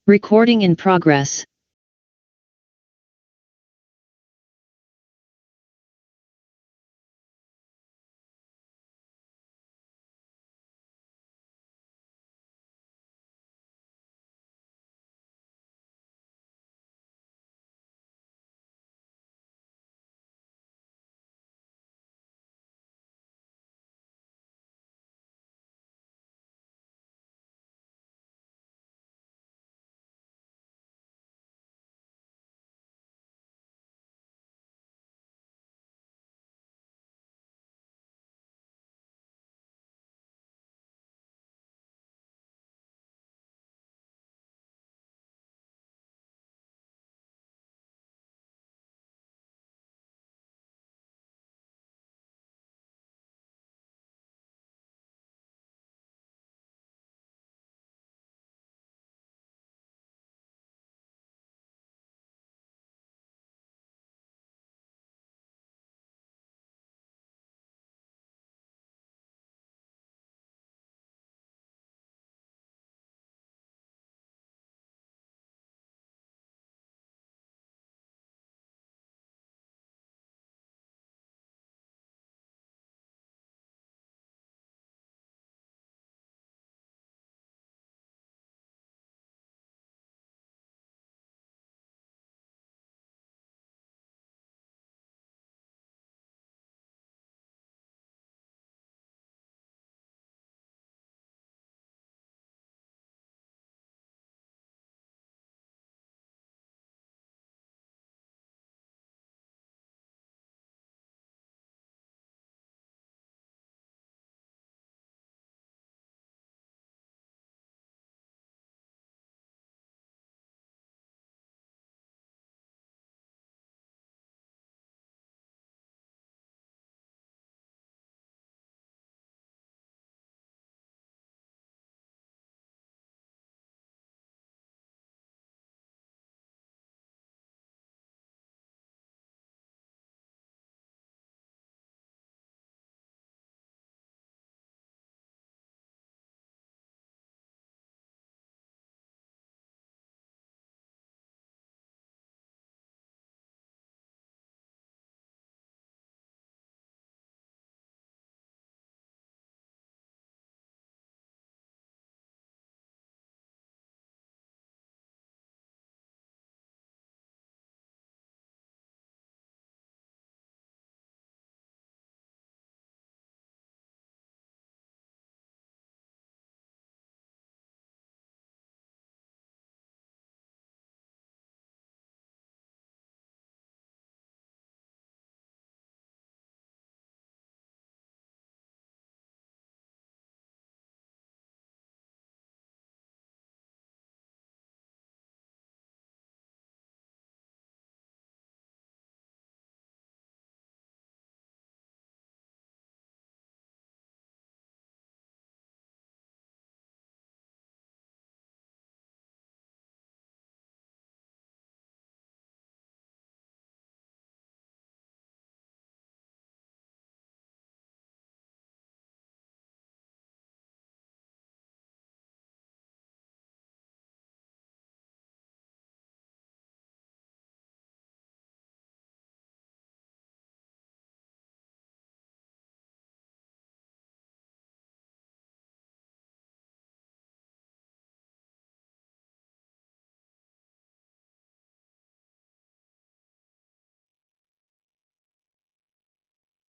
Recording in progress.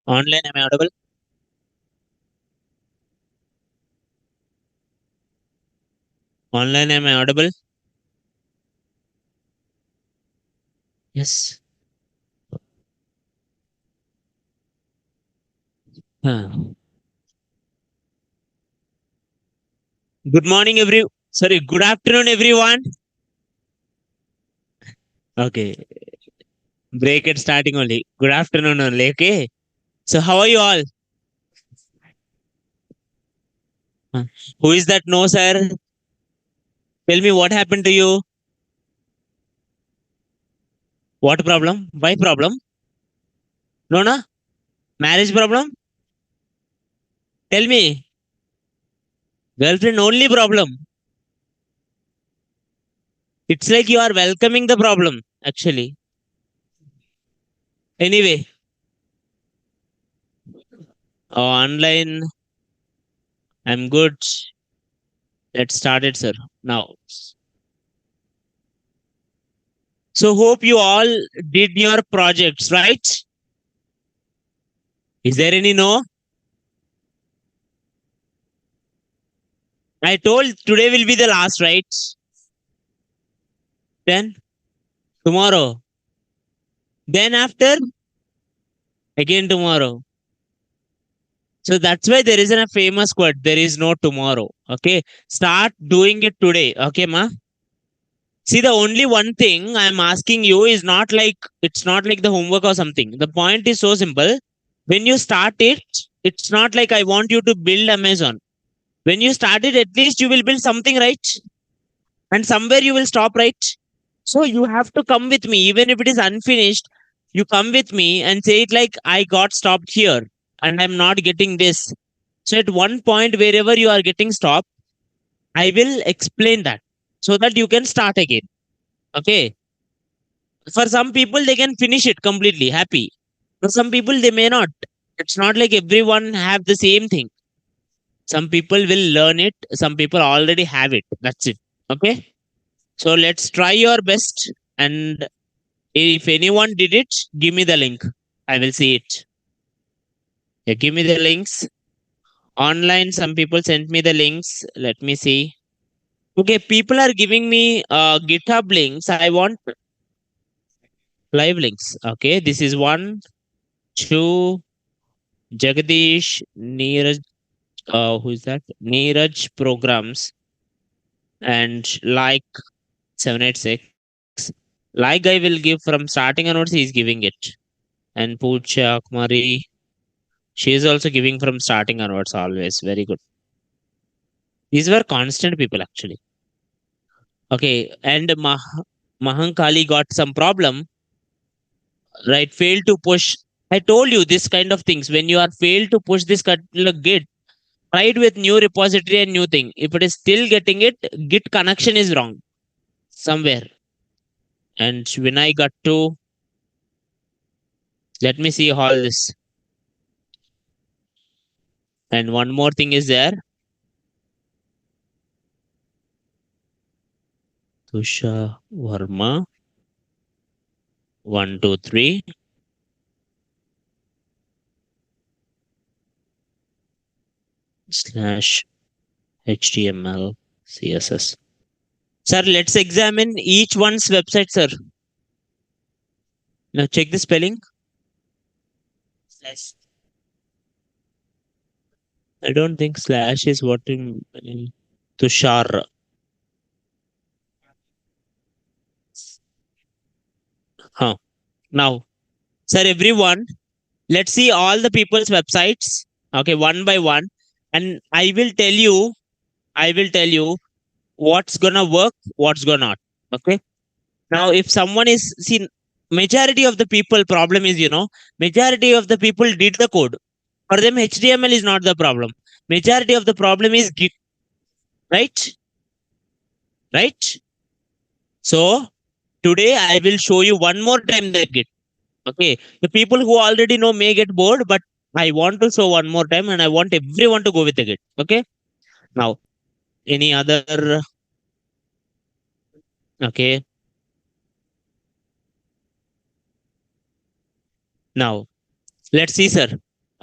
Online, am I audible? Online, am I audible? Yes. Huh. Good morning, Sorry, good afternoon, everyone. Okay, break it starting only. Good afternoon only. Okay. So, how are you all? Huh. Who is that? No, sir. Tell me what happened to you. What problem? Why problem? No, no. Marriage problem? Tell me. Girlfriend only problem. It's like you are welcoming the problem, actually. Anyway, online, I'm good. Let's start it, sir. Now. So hope you all did your projects, right? Is there any no? I told today will be the last, right? Then tomorrow. Then after, again tomorrow. So that's why there isn't a famous quote. There is no tomorrow. Okay. Start doing it today. Okay, ma? See, the only one thing I'm asking you is not like it's not like the homework or something. The point is so simple. When you start it, it's not like I want you to build Amazon. When you start it, at least you will build something, right? And somewhere you will stop, right? So you have to come with me, even if it is unfinished. You come with me and say it like I got stopped here and I'm not getting this. So at one point, wherever you are getting stopped, I will explain that so that you can start again. Okay. For some people, they can finish it completely happy. For some people, they may not. It's not like everyone have the same thing. Some people will learn it. Some people already have it. That's it. Okay. So let's try your best. And if anyone did it, give me the link. I will see it. Yeah, give me the links. Online, some people sent me the links. Let me see. Okay, people are giving me GitHub links. I want live links. Okay, this is one, two, Jagadish, Neeraj, who is that? Neeraj programs and like 786. Like I will give from starting onwards, he is giving it. And Pooja Kumari, she is also giving from starting onwards always. Very good. These were constant people actually. Okay, and Mahankali got some problem, right? Failed to push. I told you this kind of things. When you are failed to push this Git, try it with new repository and new thing. If it is still getting it, Git connection is wrong somewhere. And when I got to, let me see all this. And one more thing is there. Tusha Verma. 1, 2, 3. Slash HTML CSS. Sir, let's examine each one's website, sir. Now check the spelling. Slash. I don't think slash is what in Tushar. Huh. Now, sir, everyone, let's see all the people's websites. Okay, one by one. And I will tell you what's gonna work, what's gonna not. Okay. Now, if someone is seen, majority of the people problem is, majority of the people did the code. For them, HTML is not the problem. Majority of the problem is Git, right? Right? So today I will show you one more time the Git. Okay. The people who already know may get bored, but I want to show one more time and I want everyone to go with the Git. Okay. Now, any other? Okay. Now, let's see, sir.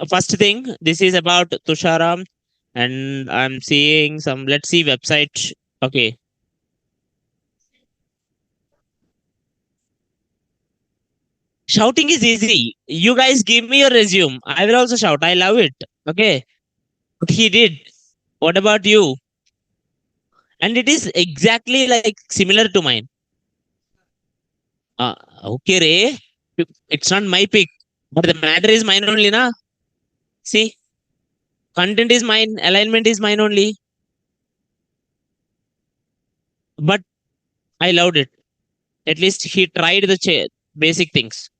First thing, this is about Tusharam, and I'm seeing some. Let's see website. Okay, shouting is easy. You guys give me your resume. I will also shout. I love it. Okay, but he did. What about you? And it is exactly like similar to mine. Uh, okay, Ray. It's not my pick, but the matter is mine only, na. See, content is mine, alignment is mine only. But I loved it. At least he tried the basic things.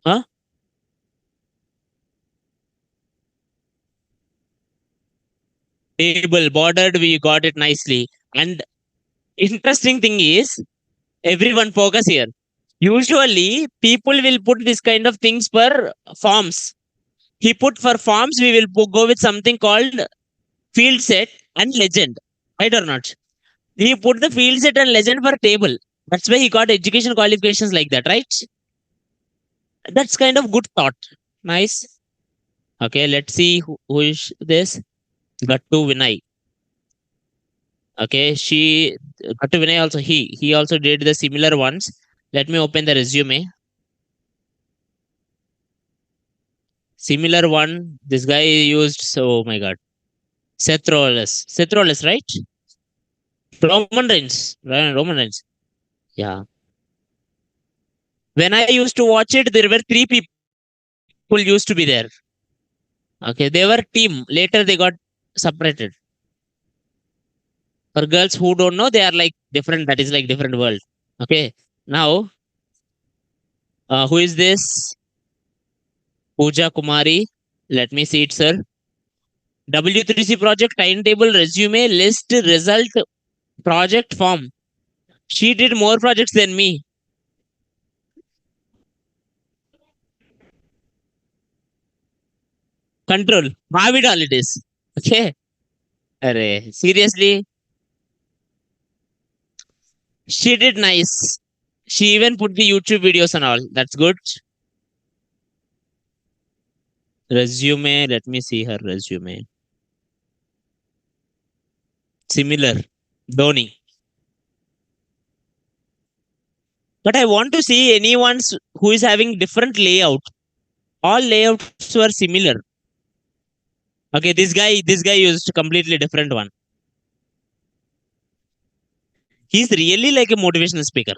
Huh? Table bordered, we got it nicely. And interesting thing is, everyone focus here. Usually, people will put this kind of things for forms. He put for forms, we will go with something called field set and legend. Right or not? He put the field set and legend for table. That's why he got education qualifications like that, right? That's kind of good thought. Nice. Okay, let's see who is this. Gattu Vinay. Okay, Gattu Vinay also he also did the similar ones. Let me open the resume. Similar one. This guy used. So, oh my god. Seth Rollins. Seth Rollins, right? Roman Reigns. Right, Roman Reigns. Yeah. When I used to watch it, there were three people used to be there. Okay, they were team. Later they got separated. For girls who don't know, they are like different. That is like different world. Okay. Now, who is this? Pooja Kumari. Let me see it, sir. W3C project timetable, resume, list, result, project form. She did more projects than me. Control. Mavid holidays. Okay. Array. Seriously, she did nice. She even put the YouTube videos and all. That's good. Resume. Let me see her resume. Similar. Dhoni. But I want to see anyone who is having different layout. All layouts were similar. Okay, this guy used a completely different one. He's really like a motivational speaker.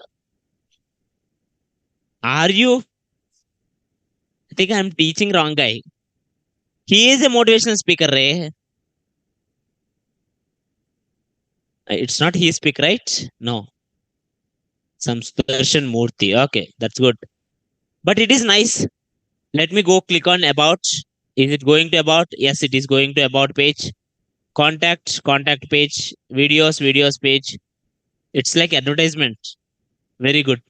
Are you? I think I'm teaching wrong guy. He is a motivational speaker, Ray. It's not he speak, right? No. Some Sudarshan Murthy. Okay, that's good. But it is nice. Let me go click on about. Is it going to about? Yes, it is going to about page. Contact page. Videos page. It's like advertisement. Very good.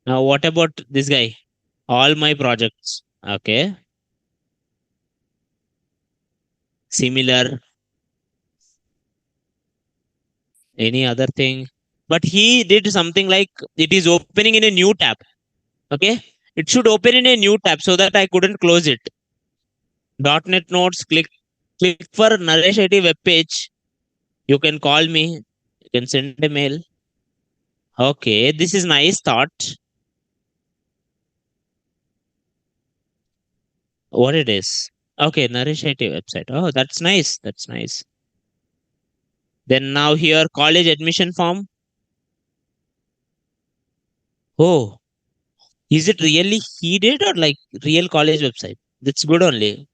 Now, what about this guy? All my projects. Okay. Similar. Any other thing? But he did something like it is opening in a new tab. Okay. It should open in a new tab so that I couldn't close it. .NET Notes. Click for Naresh IT web page. You can call me. You can send a mail. Okay. This is nice thought. What it is? Okay. Naresh IT website. Oh, that's nice. That's nice. Then now here college admission form. Oh, is it really he did or like real college website? That's good only.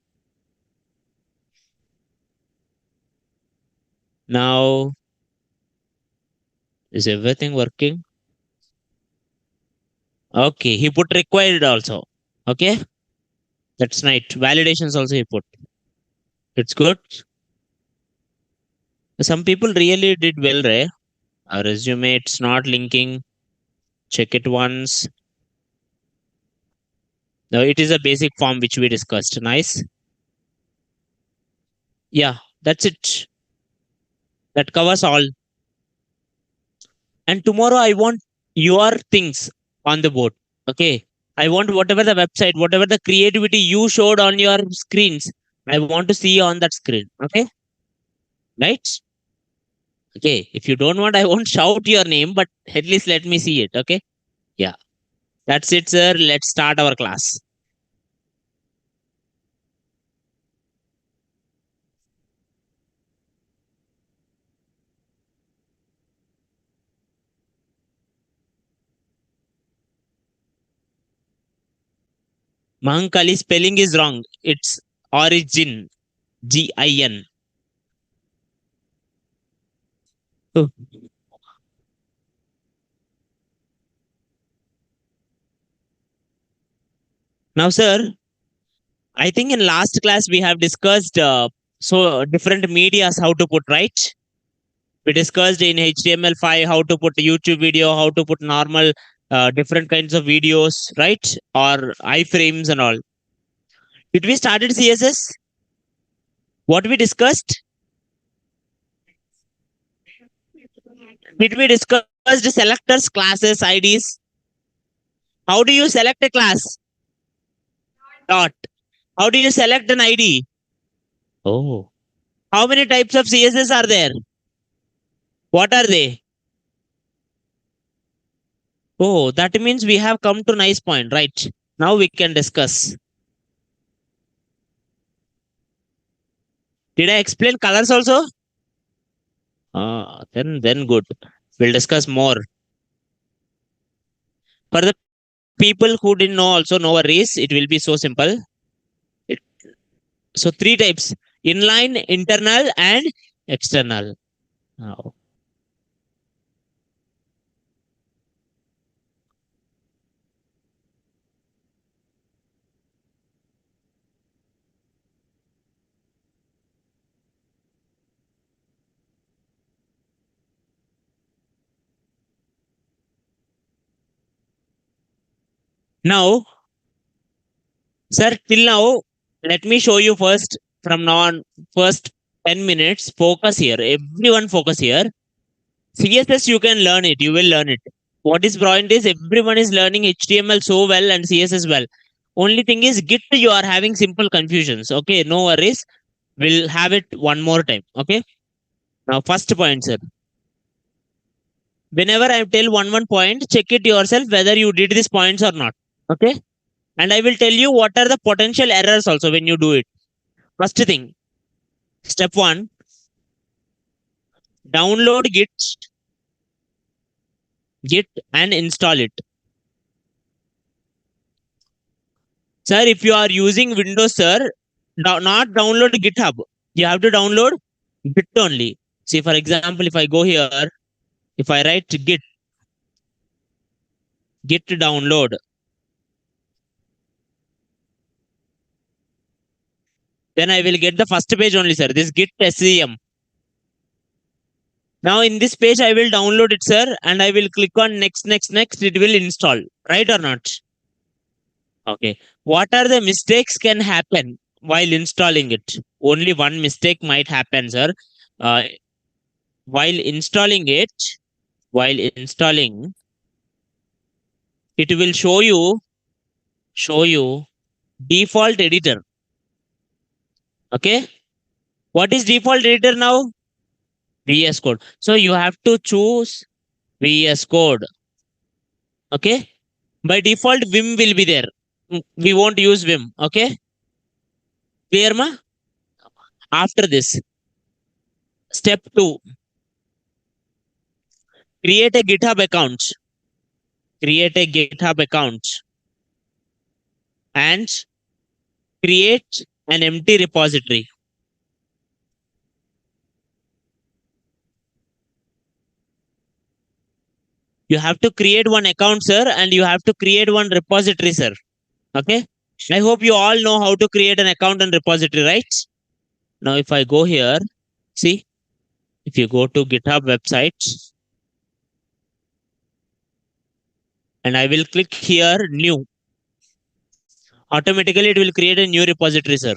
Now, is everything working? Okay, he put required also. Okay, that's nice. Validations also he put. It's good. Some people really did well, right? A resume, it's not linking. Check it once. Now, it is a basic form which we discussed. Nice. Yeah, that's it. That covers all. And tomorrow I want your things on the board. Okay. I want whatever the website, whatever the creativity you showed on your screens, I want to see on that screen. Okay. Right. Okay. If you don't want, I won't shout your name, but at least let me see it. Okay. Yeah. That's it, sir. Let's start our class. Mahankali spelling is wrong. It's origin. GIN. Oh. Now, sir, I think in last class we have discussed so different medias how to put, right? We discussed in HTML5 how to put YouTube video, how to put normal different kinds of videos, right? Or iframes and all. Did we started CSS? What we discussed? Did we discuss the selectors, classes, IDs? How do you select a class? Dot. How do you select an ID? Oh. How many types of CSS are there? What are they? Oh, that means we have come to nice point, right? Now we can discuss. Did I explain colors also? Then good. We'll discuss more. For the people who didn't know, also no worries. It will be so simple. It, so three types: inline, internal, and external. Oh. Now, sir, till now, let me show you first. From now on, first 10 minutes, focus here. Everyone focus here. CSS, you can learn it. You will learn it. What is point is everyone is learning HTML so well and CSS well. Only thing is Git, you are having simple confusions. Okay, no worries. We'll have it one more time. Okay. Now, first point, sir. Whenever I tell one point, check it yourself whether you did these points or not. Okay. And I will tell you what are the potential errors also when you do it. First thing, step one, download Git and install it. Sir, if you are using Windows, sir, not download GitHub. You have to download Git only. See, for example, if I go here, if I write Git download, then I will get the first page only, sir. This Git SCM. Now in this page, I will download it, sir, and I will click on next. It will install, right or not? Okay. What are the mistakes can happen while installing it? Only one mistake might happen, sir. Uh, while installing, it will show you default editor. Okay. What is default editor now? VS Code. So you have to choose VS Code. Okay. By default, Vim will be there. We won't use Vim. Okay. Clear, ma? After this, step 2, create a GitHub account. And create an empty repository. You have to create one account, sir, and you have to create one repository, sir. Okay. I hope you all know how to create an account and repository, right? Now, if I go here, see, if you go to GitHub website, and I will click here, new. Automatically, it will create a new repository, sir.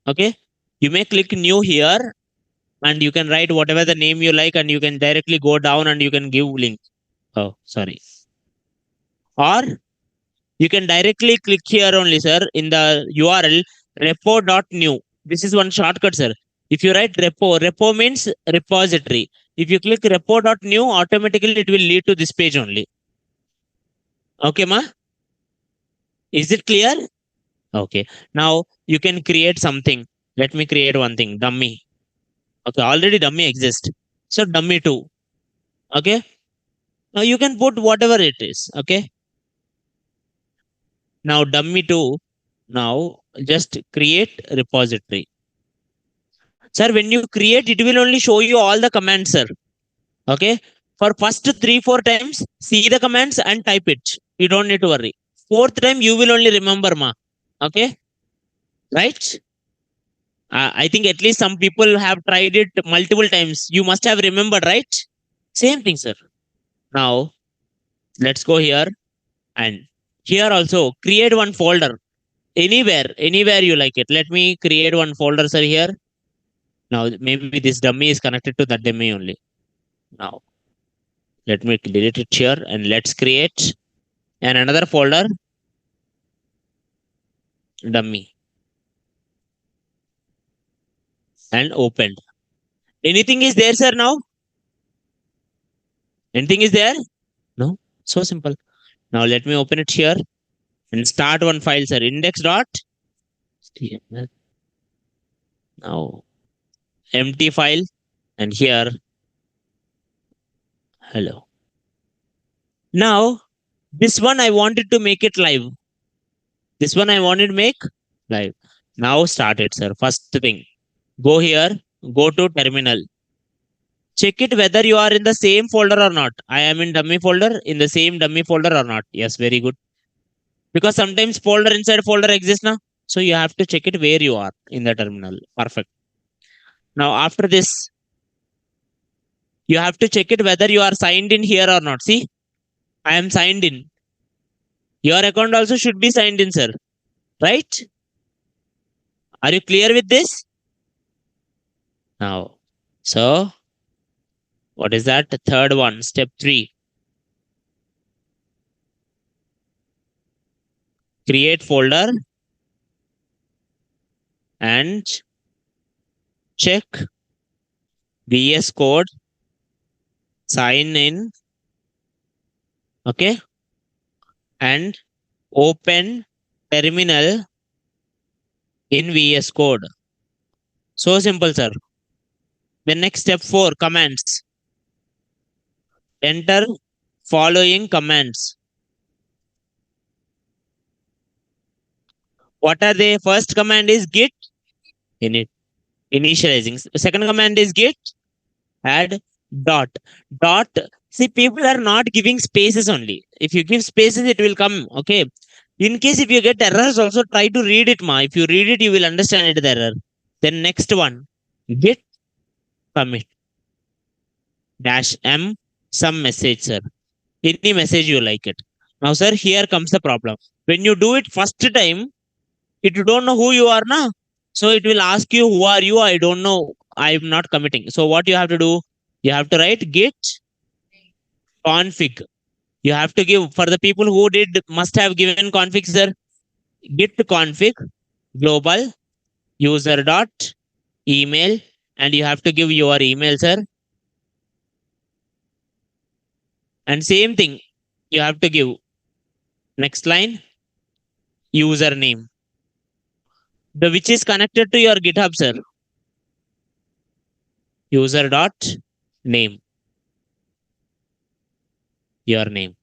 Okay. You may click new here, and you can write whatever the name you like, and you can directly go down and you can give link. Oh, sorry. Or you can directly click here only, sir, in the URL repo.new. This is one shortcut, sir. If you write repo means repository. If you click repo.new, automatically it will lead to this page only. Okay, ma? Is it clear? Okay. Now you can create something. Let me create one thing, dummy. Okay, already dummy exists. So dummy 2. Okay. Now you can put whatever it is. Okay. Now dummy 2. Now just create repository. Sir, when you create, it will only show you all the commands, sir. Okay. For first 3-4 times, see the commands and type it. You don't need to worry. Fourth time, you will only remember, ma. Okay. Right. I think at least some people have tried it multiple times. You must have remembered, right? Same thing, sir. Now, let's go here and here also create one folder anywhere you like it. Let me create one folder, sir, here. Now, maybe this dummy is connected to that dummy only. Now, let me delete it here and let's create another folder, dummy, and opened. Anything is there, sir, now? Anything is there? No? So simple. Now, let me open it here and start one file, sir. Index.html. Now, empty file and here, hello. Now, this one I wanted to make it live. This one I wanted to make live. Now start it, sir. First thing, go here, go to terminal. Check it whether you are in the same folder or not. I am in dummy folder, in the same dummy folder or not. Yes, very good. Because sometimes folder inside folder exists now. So you have to check it where you are in the terminal. Perfect. Now after this, you have to check it whether you are signed in here or not. See, I am signed in. Your account also should be signed in, sir. Right? Are you clear with this? Now, so what is that? The third one, step 3. Create folder and check VS Code, sign in, okay, and open terminal in VS Code. So simple, sir. The next step 4, commands. Enter following commands. What are they? First command is git init, initializing. Second command is git add dot. See, people are not giving spaces only. If you give spaces, it will come. Okay. In case if you get errors, also try to read it, ma. If you read it, you will understand it, the error. Then next one, git commit dash m some message, sir. Any message you like it. Now, sir, here comes the problem. When you do it first time, if you don't know who you are now, so it will ask you who are you. I don't know. I'm not committing. So what you have to do? You have to write git config. You have to give, for the people who must have given config, sir, git config global user dot email, and you have to give your email, sir. And same thing, you have to give next line username, the which is connected to your GitHub, sir. User dot name, your name.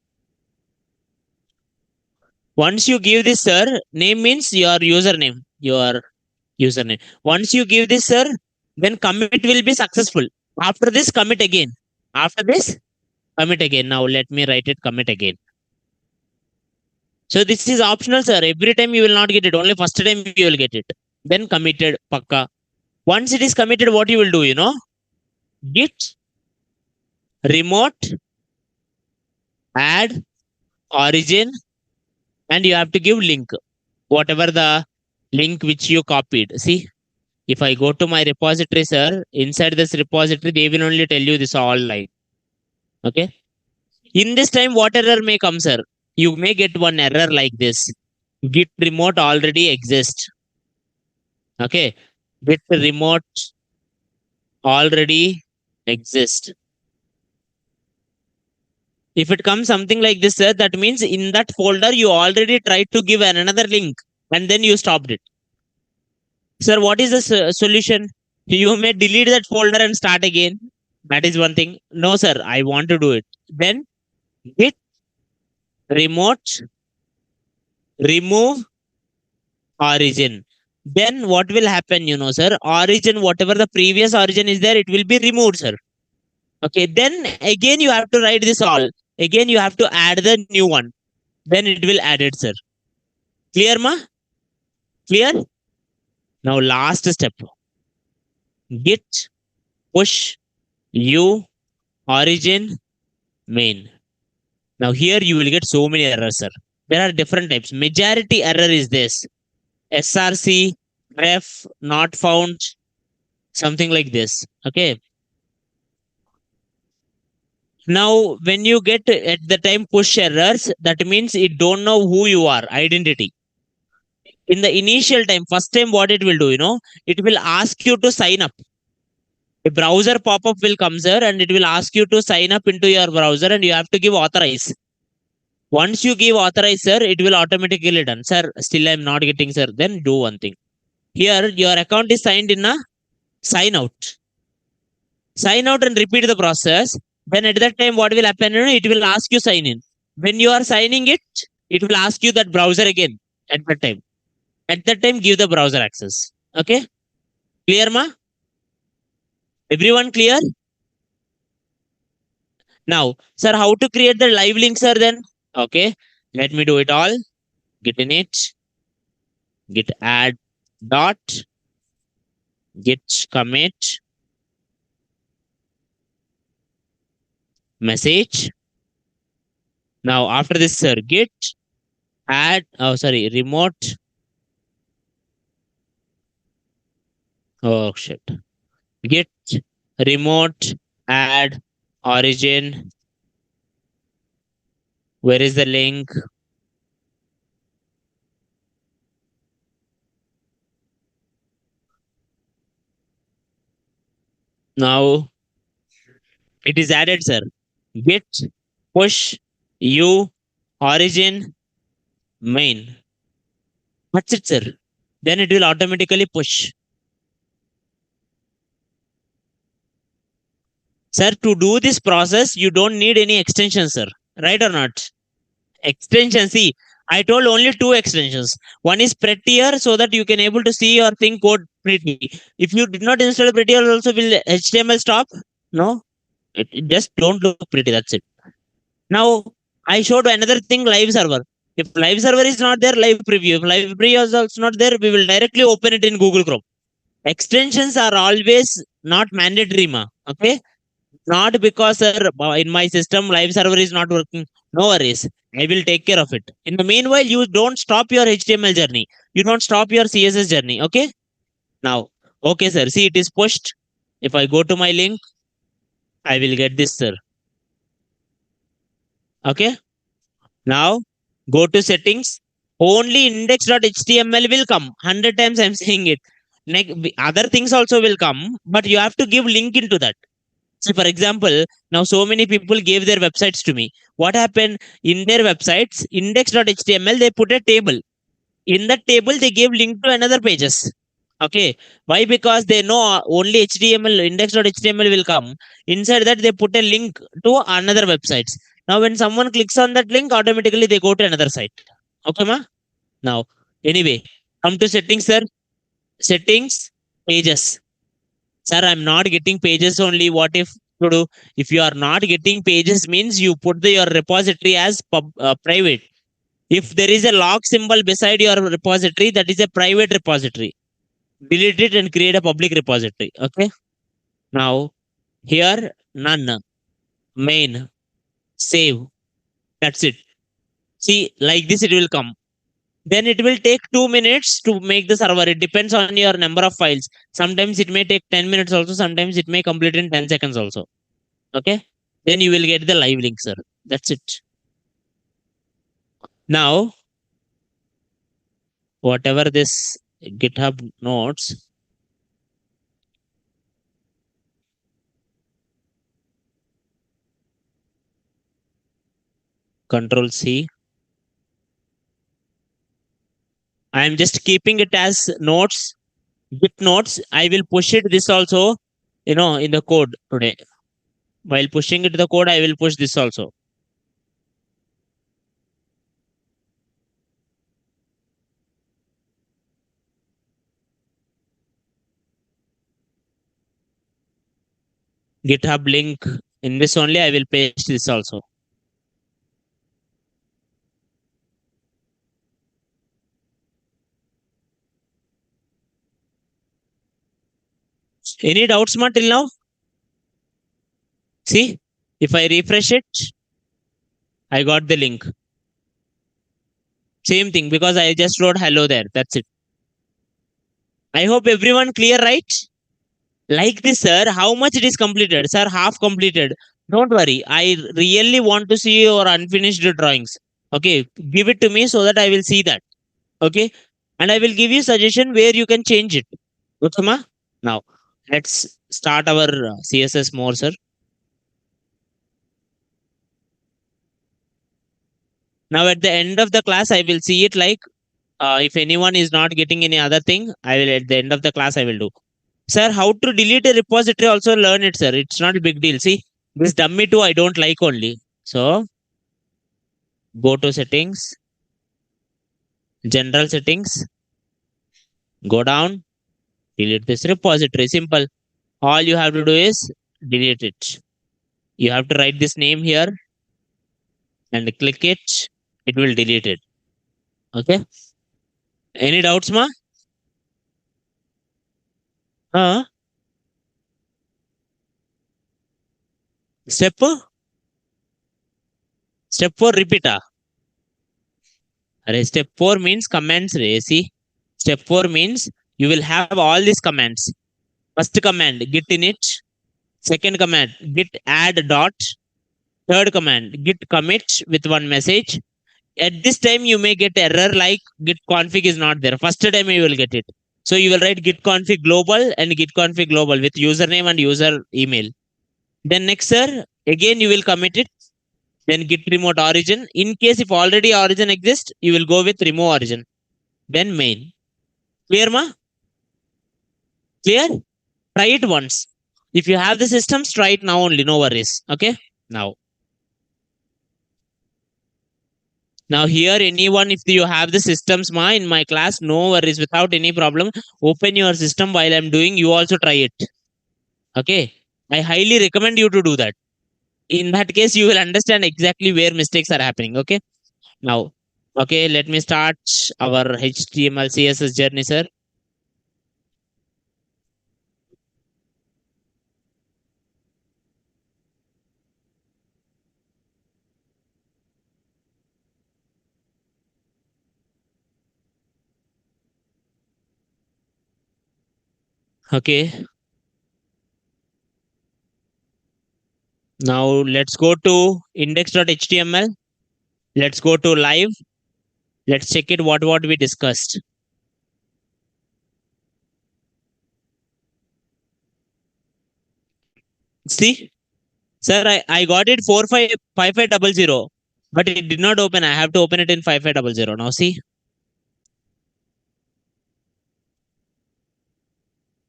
Once you give this, sir, name means your username, your username. Once you give this, sir, then commit will be successful. After this, commit again. After this, commit again. Now let me write it, commit again. So this is optional, sir. Every time you will not get it. Only first time you will get it. Then committed, pakka. Once it is committed, what you will do, git remote add origin, and you have to give link, whatever the link which you copied. See, if I go to my repository, sir, inside this repository, they will only tell you this all line. Okay. In this time, what error may come, sir? You may get one error like this. Git remote already exists. Okay. Git remote already exists. If it comes something like this, sir, that means in that folder, you already tried to give another link and then you stopped it. Sir, what is the solution? You may delete that folder and start again. That is one thing. No, sir, I want to do it. Then git remote remove origin. Then what will happen, sir? Origin, whatever the previous origin is there, it will be removed, sir. Okay, then again you have to write this all. Again you have to add the new one. Then it will add it, sir. Clear, ma? Clear? Now last step. git push u origin main. Now here you will get so many errors, sir. There are different types. Majority error is this: src, ref, not found, something like this. Okay. Now, when you get at the time push errors, that means it don't know who you are, identity. In the initial time, first time, what it will do, it will ask you to sign up. A browser pop-up will come, sir, and it will ask you to sign up into your browser, and you have to give authorize. Once you give authorize, sir, it will automatically done. Sir, still I'm not getting, sir. Then do one thing. Here, your account is signed in a sign out. Sign out and repeat the process. Then at that time, what will happen? It will ask you sign in. When you are signing it, it will ask you that browser again at that time. At that time, give the browser access. Okay? Clear, ma? Everyone clear? Now, sir, how to create the live link, sir, then? Okay. Let me do it all. Git init, git add dot, git commit, message. Now, after this, sir, git add, remote. Oh, shit. Git remote add origin. Where is the link? Now, it is added, sir. Git push u origin main. That's it, sir. Then it will automatically push. Sir, to do this process, you don't need any extension, sir. Right or not? Extension. See, I told only two extensions. One is Prettier so that you can able to see your thing code pretty. If you did not install Prettier, also will HTML stop? No. It just don't look pretty. That's it. Now, I showed another thing, live server. If live server is not there, live preview. If live preview is also not there, we will directly open it in Google Chrome. Extensions are always not mandatory, ma. Okay. Not because, sir, in my system, live server is not working. No worries. I will take care of it. In the meanwhile, you don't stop your HTML journey. You don't stop your CSS journey. Okay. Now, okay, sir. See, it is pushed. If I go to my link, I will get this, sir. Okay. Now, go to settings. Only index.html will come. 100 times I'm saying it. Other things also will come, but you have to give link into that. See, for example, now so many people gave their websites to me. What happened in their websites, index.html, they put a table. In that table, they gave link to another pages. Okay. Why? Because they know only HTML, index.html will come. Inside that, they put a link to another websites. Now, when someone clicks on that link, automatically they go to another site. Okay, ma? Now, anyway, come to settings, sir. Settings, pages. Sir, I'm not getting pages only. What if to do? If you are not getting pages, means you put your repository as private. If there is a log symbol beside your repository, that is a private repository. Delete it and create a public repository. Okay. Now, here, none. Main. Save. That's it. See, like this, it will come. Then it will take 2 minutes to make the server. It depends on your number of files. Sometimes it may take 10 minutes also. Sometimes it may complete in 10 seconds also. Okay. Then you will get the live link, sir. That's it. Now, whatever this GitHub notes, Control C. I am just keeping it as notes, Git notes. I will push it this also, in the code today. While pushing it the code, I will push this also. GitHub link in this only, I will paste this also. Any doubts, ma, till now? See, if I refresh it, I got the link. Same thing because I just wrote hello there. That's it. I hope everyone clear, right? Like this, sir. How much it is completed? Sir, half completed. Don't worry. I really want to see your unfinished drawings. Okay. Give it to me so that I will see that. Okay. And I will give you suggestion where you can change it. Okay, ma? Now, let's start our CSS more, sir. Now, at the end of the class, I will see it like if anyone is not getting any other thing, I will at the end of the class, I will do. Sir, how to delete a repository also learn it, sir. It's not a big deal. See, this dummy too, I don't like only. So, go to settings, general settings, go down, delete this repository. Simple. All you have to do is delete it. You have to write this name here and click it. It will delete it. Okay. Any doubts, ma? Huh? Step step 4 repeat. Step 4 means commands. See, step 4 means you will have all these commands. First command, git init. Second command, git add dot. Third command, git commit with one message. At this time, you may get error like git config is not there. First time you will get it. So you will write git config global and git config global with username and user email. Then next, sir, again you will commit it. Then git remote origin. In case if already origin exists, you will go with remove origin. Then main. Clear, ma? Clear? Try it once. If you have the systems, try it now only. No worries. Okay. Now here, anyone, if you have the systems, ma, in my class, no worries. Without any problem, open your system while I'm doing. You also try it. Okay. I highly recommend you to do that. In that case, you will understand exactly where mistakes are happening. Okay. Now, okay, let me start our HTML CSS journey, sir. Okay. Now let's go to index.html. Let's go to live. Let's check it what we discussed. See, sir, I got it 455500, but it did not open. I have to open it in 5500. Now see.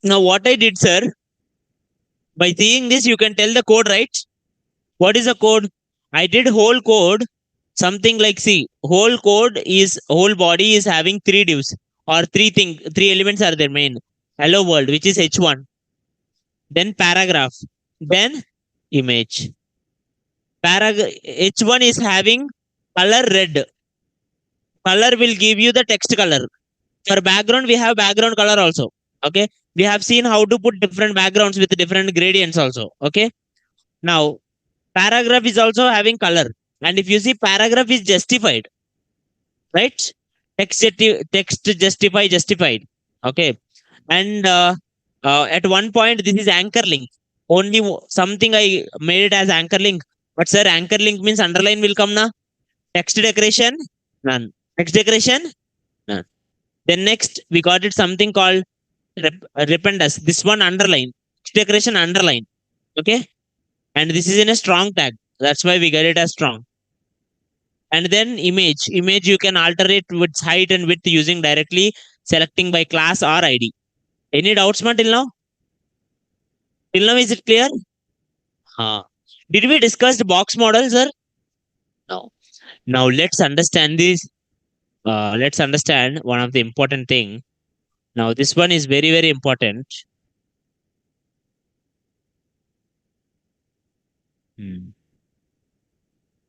Now what I did, sir, by seeing this, you can tell the code, right? What is the code? I did whole code, something like see, whole body is having three divs or three elements are there main. Hello world, which is H1, then paragraph, then image. H1 is having color red. Color will give you the text color. For background, we have background color also. Okay. We have seen how to put different backgrounds with different gradients also. Okay. Now, paragraph is also having color. And if you see, paragraph is justified, right? Text justified. Okay. And at one point, this is anchor link. Only something I made it as anchor link. But sir, anchor link means underline will come now. Text decoration, none. Text decoration, none. Then next, we got it something called rependus. This one underline. Text decoration underline. Okay. And this is in a strong tag. That's why we get it as strong. And then image. Image you can alter it with height and width using directly selecting by class or ID. Any doubts, ma, till now? Till now, is it clear? Did we discuss the box model, sir? No. Now let's understand this. Let's understand one of the important thing. Now this one is very, very important.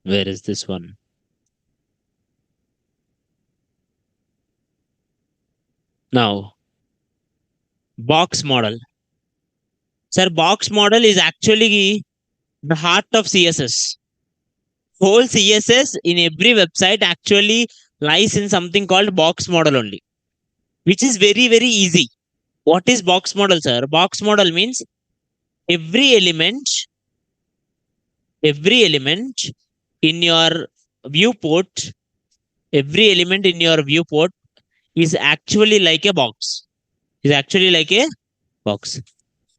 Where is this one? Now, box model. Sir, box model is actually the heart of CSS. Whole CSS in every website actually lies in something called box model only, which is very, very easy. What is box model, sir? Box model means every element, every element in your viewport, every element in your viewport is actually like a box. Is actually like a box.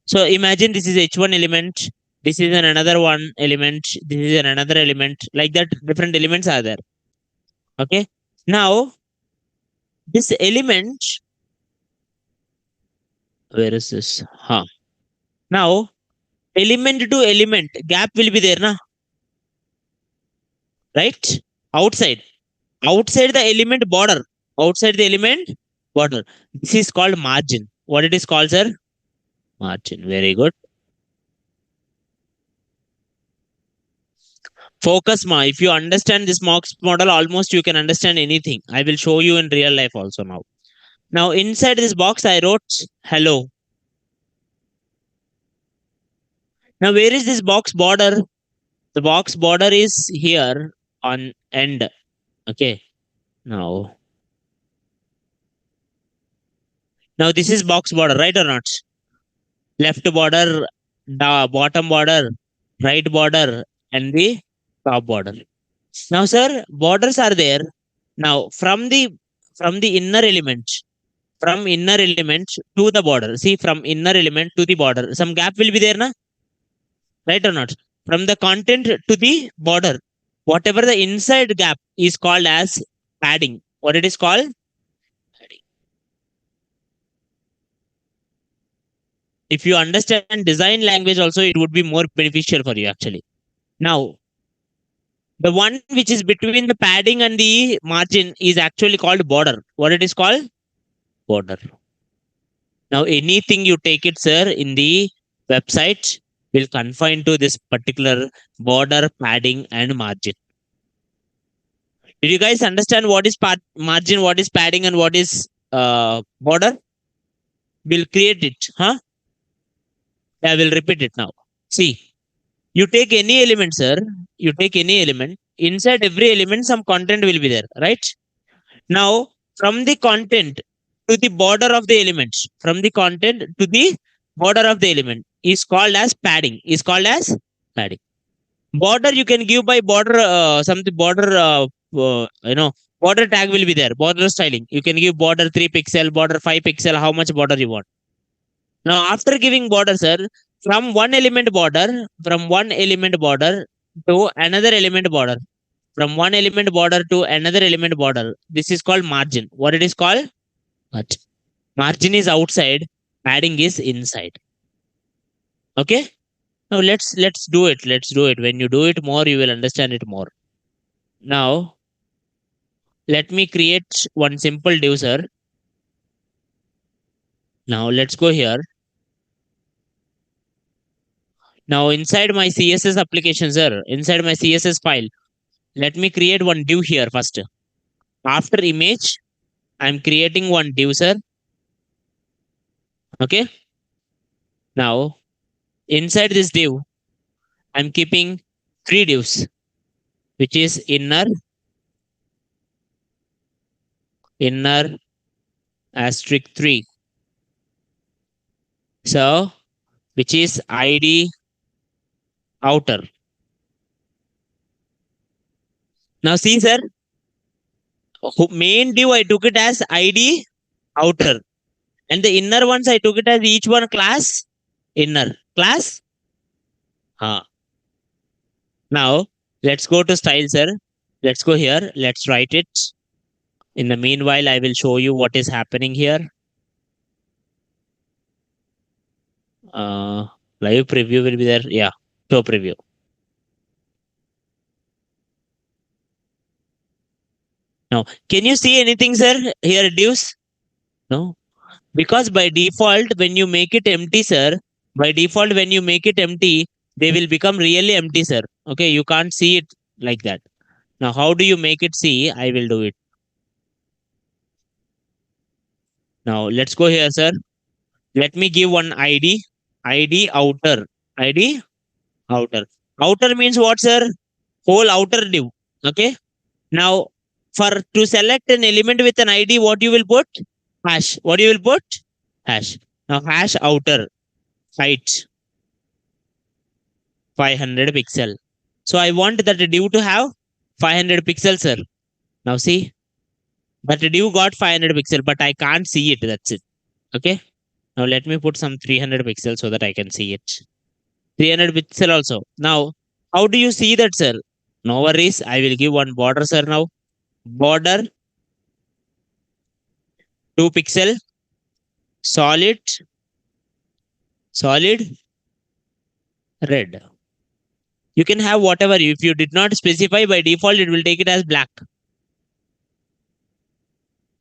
So imagine this is H1 element, this is another one element, this is another element, like that different elements are there. Okay. Now this element, where is this? Huh. Now element to element gap will be there, na? Right? Outside. Outside the element border. Outside the element border. This is called margin. What it is called, sir? Margin. Very good. Focus ma. If you understand this box model, almost you can understand anything. I will show you in real life also now. Now inside this box, I wrote hello. Now where is this box border? The box border is here on end. Okay. Now this is box border, right or not? Left border, the bottom border, right border, and the top border. Now, sir, borders are there. Now, from the inner element, from inner element to the border. See, from inner element to the border, some gap will be there, na? Right or not? From the content to the border, whatever the inside gap is called as padding. What it is called? If you understand design language also, it would be more beneficial for you actually. Now, the one which is between the padding and the margin is actually called border. What it is called? Border. Now, anything you take it, sir, in the website will confine to this particular border, padding, and margin. Did you guys understand what is margin, what is padding, and what is border? We'll create it, huh? I will repeat it now. See, you take any element, sir. You take any element. Inside every element, some content will be there, right? Now, from the content to the border of the element, from the content to the border of the element is called as padding. Is called as padding. Border you can give by border, something border, border tag will be there. Border styling. You can give border 3 pixel, border 5 pixel, how much border you want. Now, after giving border, sir, from one element border to another element border, from one element border to another element border, this is called margin. What it is called? Margin. Margin is outside, padding is inside. Okay. Now let's do it. Let's do it. When you do it more, you will understand it more. Now, let me create one simple div, sir. Now let's go here. Now inside my CSS application, sir, inside my CSS file, let me create one div here first. After image, I'm creating one div, sir. Okay. Now, inside this div, I'm keeping 3 divs, which is inner asterisk 3. So, which is ID outer. Now, see, sir, main div I took it as ID outer, and the inner ones I took it as each one class inner. Class? Now, let's go to style, sir. Let's go here. Let's write it. In the meanwhile, I will show you what is happening here. Live preview will be there. Yeah, show preview. Now, can you see anything, sir? Here, divs? No. Because by default, when you make it empty, sir, by default, when you make it empty, they will become really empty, sir. Okay, you can't see it like that. Now, how do you make it see? I will do it. Now, let's go here, sir. Let me give one ID. ID outer. ID outer. Outer means what, sir? Whole outer div. Okay. Now, for to select an element with an ID, what you will put? Hash. What you will put? Hash. Now, hash outer height 500 pixel. So I want that div to have 500 pixels, sir. Now see, that div got 500 pixel, but I can't see it. That's it. Okay. Now let me put some 300 pixels so that I can see it. 300 pixel also. Now, how do you see that, sir? No worries. I will give one border, sir. Now, border 2 pixel, solid, solid, red. You can have whatever. If you did not specify by default, it will take it as black.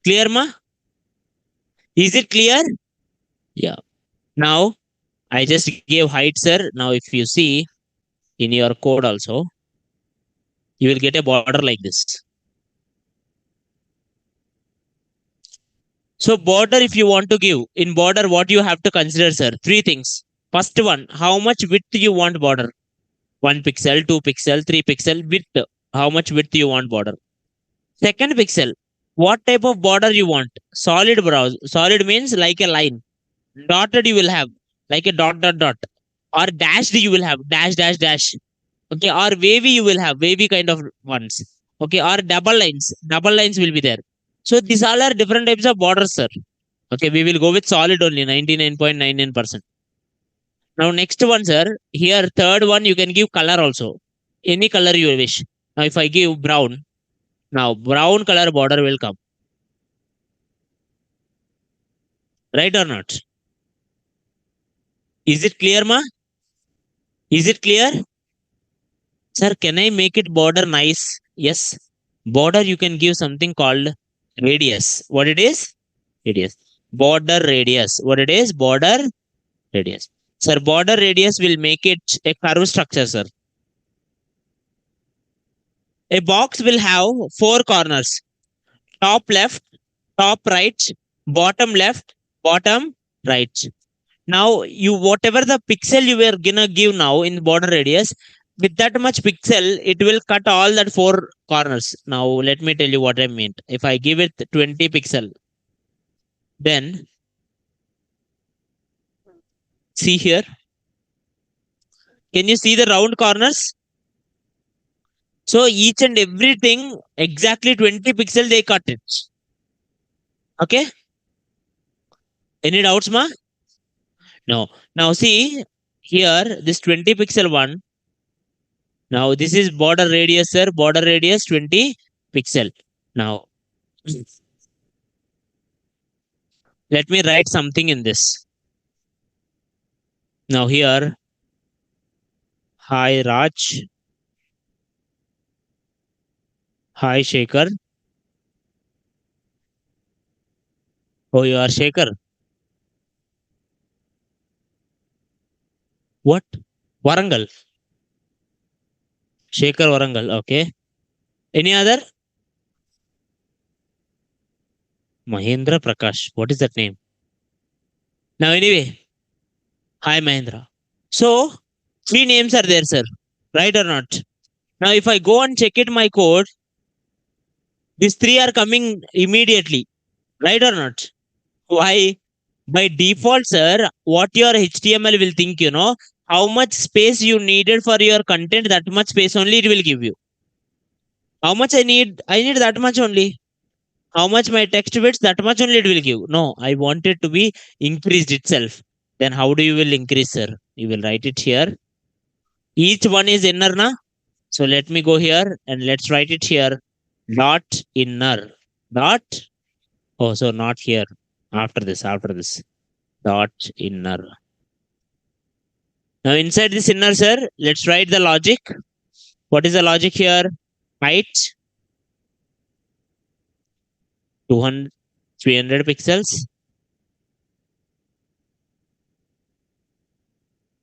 Clear, ma? Is it clear? Yeah. Now, I just gave height, sir. Now, if you see in your code also, you will get a border like this. So border, if you want to give in border, what you have to consider, sir? Three things. First one, how much width you want border? 1 pixel, 2 pixel, 3 pixel width. How much width you want border? Second pixel, what type of border you want? Solid browse. Solid means like a line. Dotted you will have like a dot dot dot. Or dashed you will have dash dash dash. Okay. Or wavy you will have wavy kind of ones. Okay. Or double lines. Double lines will be there. So these all are different types of borders, sir. Okay, we will go with solid only 99.99%. Now next one, sir. Here third one you can give color also. Any color you wish. Now if I give brown, now brown color border will come. Right or not? Is it clear, ma? Is it clear? Sir, can I make it border nice? Yes. Border you can give something called radius. What it is? Radius. Border radius. What it is? Border radius. Sir, border radius will make it a curve structure, sir. A box will have four corners: top left, top right, bottom left, bottom right. Now, you whatever the pixel you were gonna give now in border radius, with that much pixel, it will cut all that four corners. Now, let me tell you what I meant. If I give it 20 pixel, then see here. Can you see the round corners? So each and everything exactly 20 pixel they cut it. Okay. Any doubts, ma? No. Now see here, this 20 pixel one. Now this is border radius, sir. Border radius 20 pixel. Now let me write something in this. Now here, hi Raj, hi Shekhar. Oh, you are Shekhar. What? Warangal. Shekhar Warangal. Okay. Any other? Mahendra Prakash. What is that name? Now anyway, hi Mahendra. So three names are there, sir. Right or not? Now if I go and check it my code, these three are coming immediately. Right or not? Why? By default, sir, what your HTML will think, how much space you needed for your content, that much space only it will give you. How much I need? I need that much only. How much my text width, that much only it will give. No, I want it to be increased itself. Then how do you will increase, sir? You will write it here. Each one is inner, na? So let me go here and let's write it here. Dot inner. Dot. Oh, so not here. After this, after this. Dot inner. Now inside this inner, sir, let's write the logic. What is the logic here? Height 200, 300 pixels.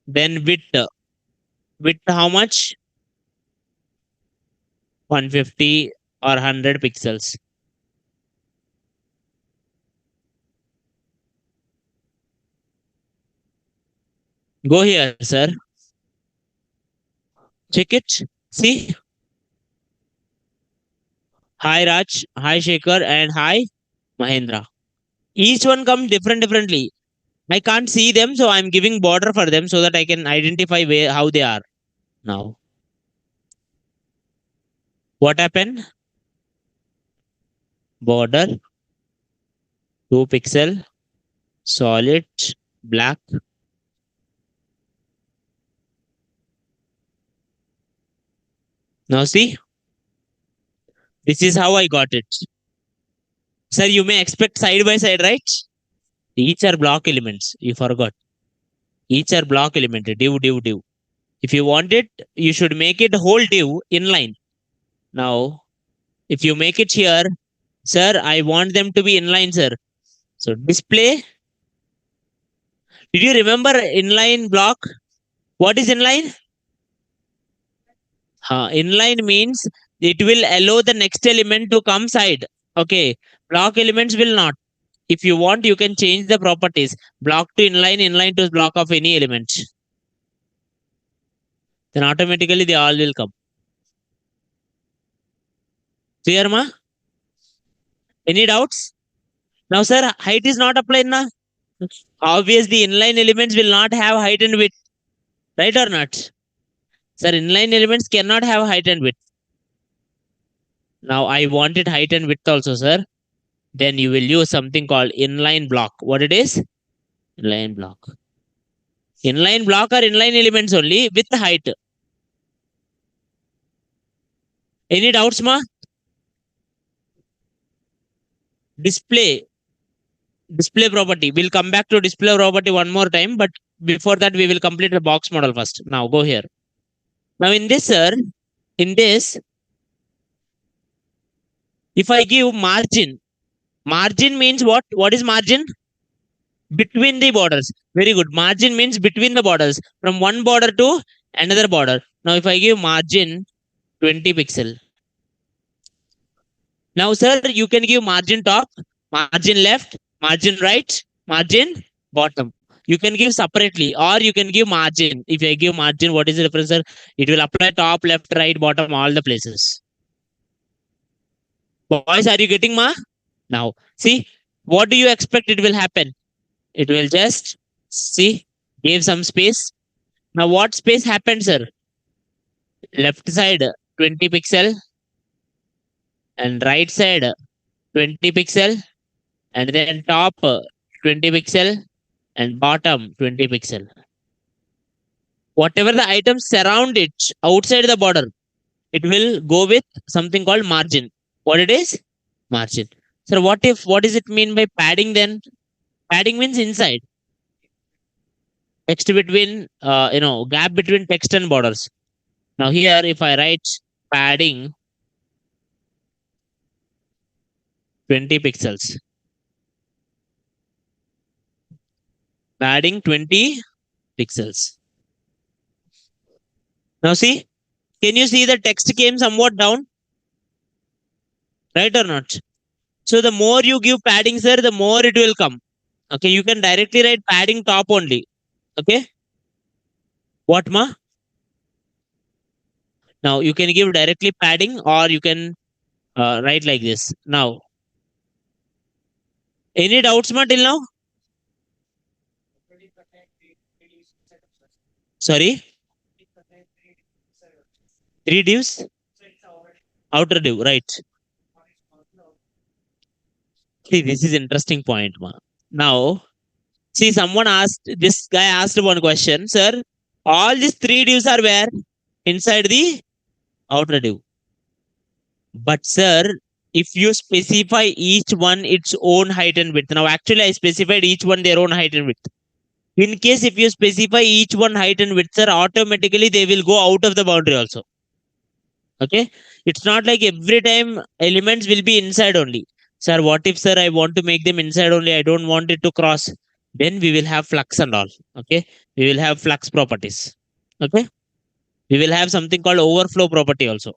Then width. Width how much? 150 or 100 pixels. Go here, sir. Check it. See. Hi Raj, hi Shekhar, and hi Mahendra. Each one come differently. I can't see them, so I'm giving border for them so that I can identify where how they are. Now, what happened? Border, 2 pixel, solid, black. Now see, this is how I got it. Sir, you may expect side by side, right? Each are block elements. You forgot. Each are block element. Div. If you want it, you should make it whole div inline. Now, if you make it here, sir, I want them to be inline, sir. So display. Did you remember inline block? What is inline? Inline means it will allow the next element to come side. Okay. Block elements will not. If you want, you can change the properties. Block to inline to block of any element. Then automatically they all will come. Clear, ma? Any doubts? Now, sir, height is not applied, na? Obviously, inline elements will not have height and width. Right or not? Sir, inline elements cannot have height and width. Now, I wanted height and width also, sir. Then you will use something called inline block. What it is? Inline block. Inline block are inline elements only with height. Any doubts, ma? Display. Display property. We'll come back to display property one more time, but before that, we will complete the box model first. Now, go here. Now, in this, sir, in this, if I give margin, margin means what? What is margin? Between the borders. Very good. Margin means between the borders, from one border to another border. Now, if I give margin 20 pixel. Now, sir, you can give margin top, margin left, margin right, margin bottom. You can give separately, or you can give margin. If I give margin, what is the difference, sir? It will apply top, left, right, bottom, all the places. Boys, are you getting, ma? Now, see, what do you expect it will happen? It will just, see, give some space. Now, what space happened, sir? Left side, 20 pixel, and right side, 20 pixel, and then top, 20 pixel, and bottom, 20 pixel. Whatever the items surround it, outside the border, it will go with something called margin. What it is? Margin. Sir, what does it mean by padding then? Padding means inside. Text between, gap between text and borders. Now here, if I write padding 20 pixels. Padding 20 pixels. Now see, can you see the text came somewhat down? Right or not? So the more you give padding, sir, the more it will come. Okay, you can directly write padding top only. Okay. What, ma? Now you can give directly padding, or you can write like this. Now, any doubts, ma, till now? Sorry? 3 divs? Outer div, right. See, this is interesting point, ma. Now, see, this guy asked one question, sir. All these 3 divs are where? Inside the outer div. But, sir, if you specify each one its own height and width. Now, actually, I specified each one their own height and width. In case if you specify each one height and width, sir, automatically they will go out of the boundary also. Okay. It's not like every time elements will be inside only. Sir, what if, sir, I want to make them inside only? I don't want it to cross. Then we will have flux and all. Okay. We will have flux properties. Okay. We will have something called overflow property also.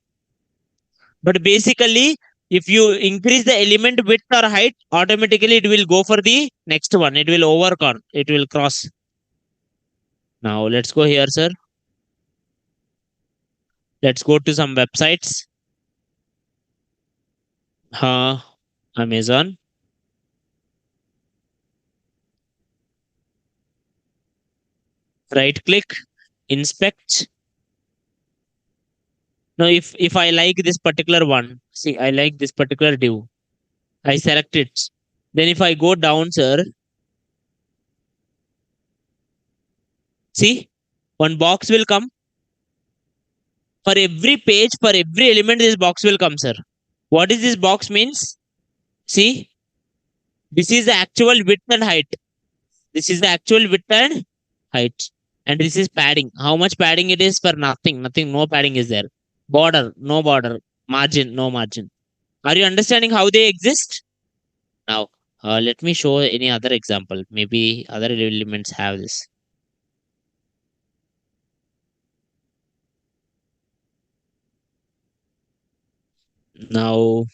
But basically, if you increase the element width or height, automatically it will go for the next one. It will overcon. It will cross. Now let's go here, sir. Let's go to some websites. Amazon. Right click, inspect. Now, if I like this particular one, see, I like this particular div. I select it. Then if I go down, sir, see, one box will come. For every page, for every element, this box will come, sir. What is this box means? See, this is the actual width and height. This is the actual width and height. And this is padding. How much padding it is for nothing? Nothing, no padding is there. Border, no border. Margin, no margin. Are you understanding how they exist? Now, let me show any other example. Maybe other elements have this. Now,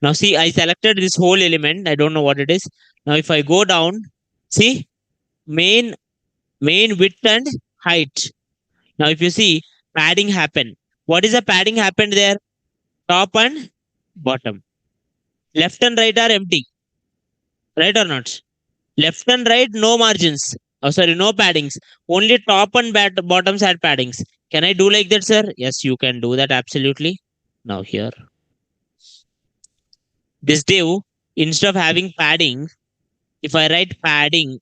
now see, I selected this whole element. I don't know what it is. Now, if I go down, see, main width and height. Now, if you see, padding happen. What is the padding happened there? Top and bottom. Left and right are empty. Right or not? Left and right, no margins. Oh, sorry, no paddings. Only top and bottoms had paddings. Can I do like that, sir? Yes, you can do that absolutely. Now here, this div, instead of having padding, if I write padding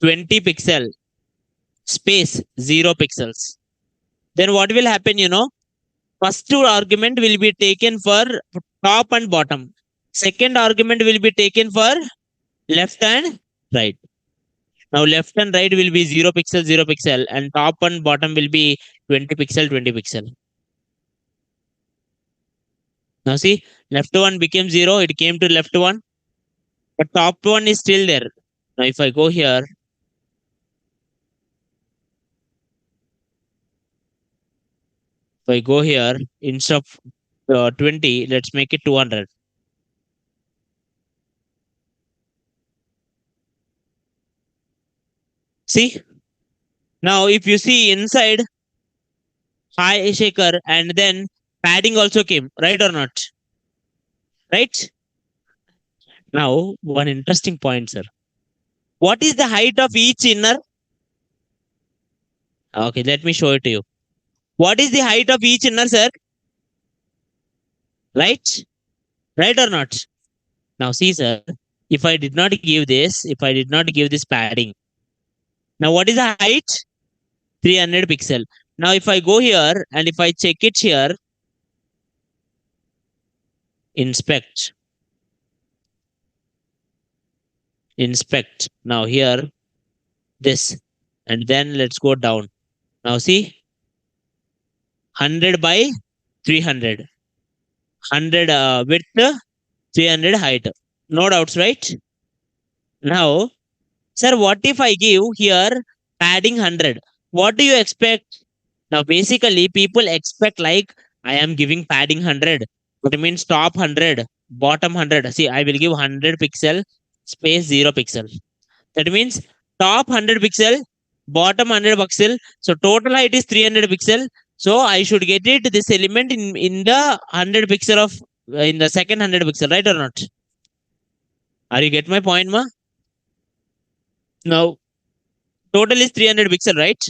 20 pixel space 0 pixels, then what will happen, First two argument will be taken for top and bottom. Second argument will be taken for left and right. Now left and right will be 0 pixel, and top and bottom will be 20 pixel, 20 pixel. Now see, left one became 0, it came to left one, but top one is still there. Now if I go here, instead of 20, let's make it 200. See, now if you see inside, hi Shaker, and then padding also came, right or not? Right? Now, one interesting point, sir. What is the height of each inner? Okay, let me show it to you. What is the height of each inner, sir? Right? Right or not? Now, see, sir, if I did not give this, padding, now what is the height? 300 pixel. Now, if I go here and if I check it here, inspect. Now, here, this, and then let's go down. Now, see, 100 by 300. 100 width, 300 height. No doubts, right? Now, sir, what if I give here padding 100? What do you expect? Now, basically, people expect like I am giving padding 100. It means top 100, bottom 100. See, I will give 100 pixel space 0 pixel. That means top 100 pixel, bottom 100 pixel. So total height is 300 pixel. So I should get it this element in the 100 pixel of in the second 100 pixel, right or not? Are you get my point, ma? Now total is 300 pixel, right?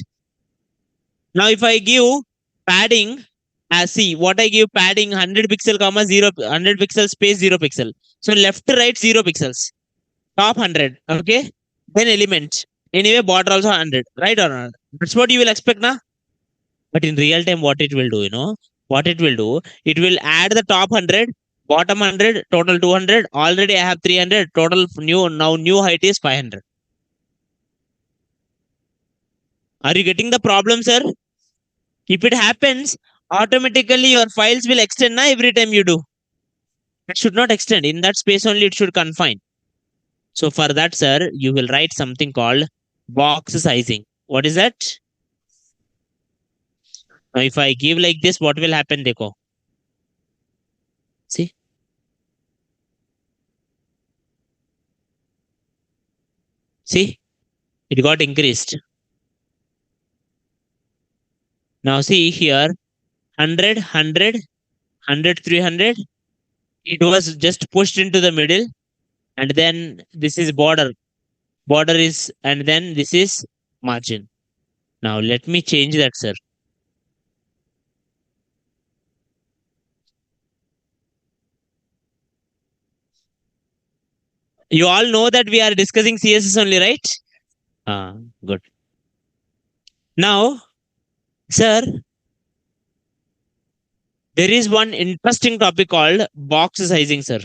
Now if I give padding, see what I give padding 100 pixel comma 0 100 pixel space 0 pixel. So left to right 0 pixels. Top 100, okay? Then element. Anyway, border also 100, right or not? That's what you will expect now. But in real time, what it will do, what it will do, it will add the top 100, bottom 100, total 200. Already I have 300. Total new height is 500. Are you getting the problem, sir? If it happens, automatically your files will extend now every time you do. It should not extend. In that space only, it should confine. So for that, sir, you will write something called box sizing. What is that? Now, if I give like this, what will happen, Dekho? See? See, it got increased. Now see here, 100, 100, 100, 300. It was just pushed into the middle, and then this is border. Border is, and then this is margin. Now let me change that, sir. You all know that we are discussing CSS only, right? Good. Now, sir, there is one interesting topic called box sizing, sir.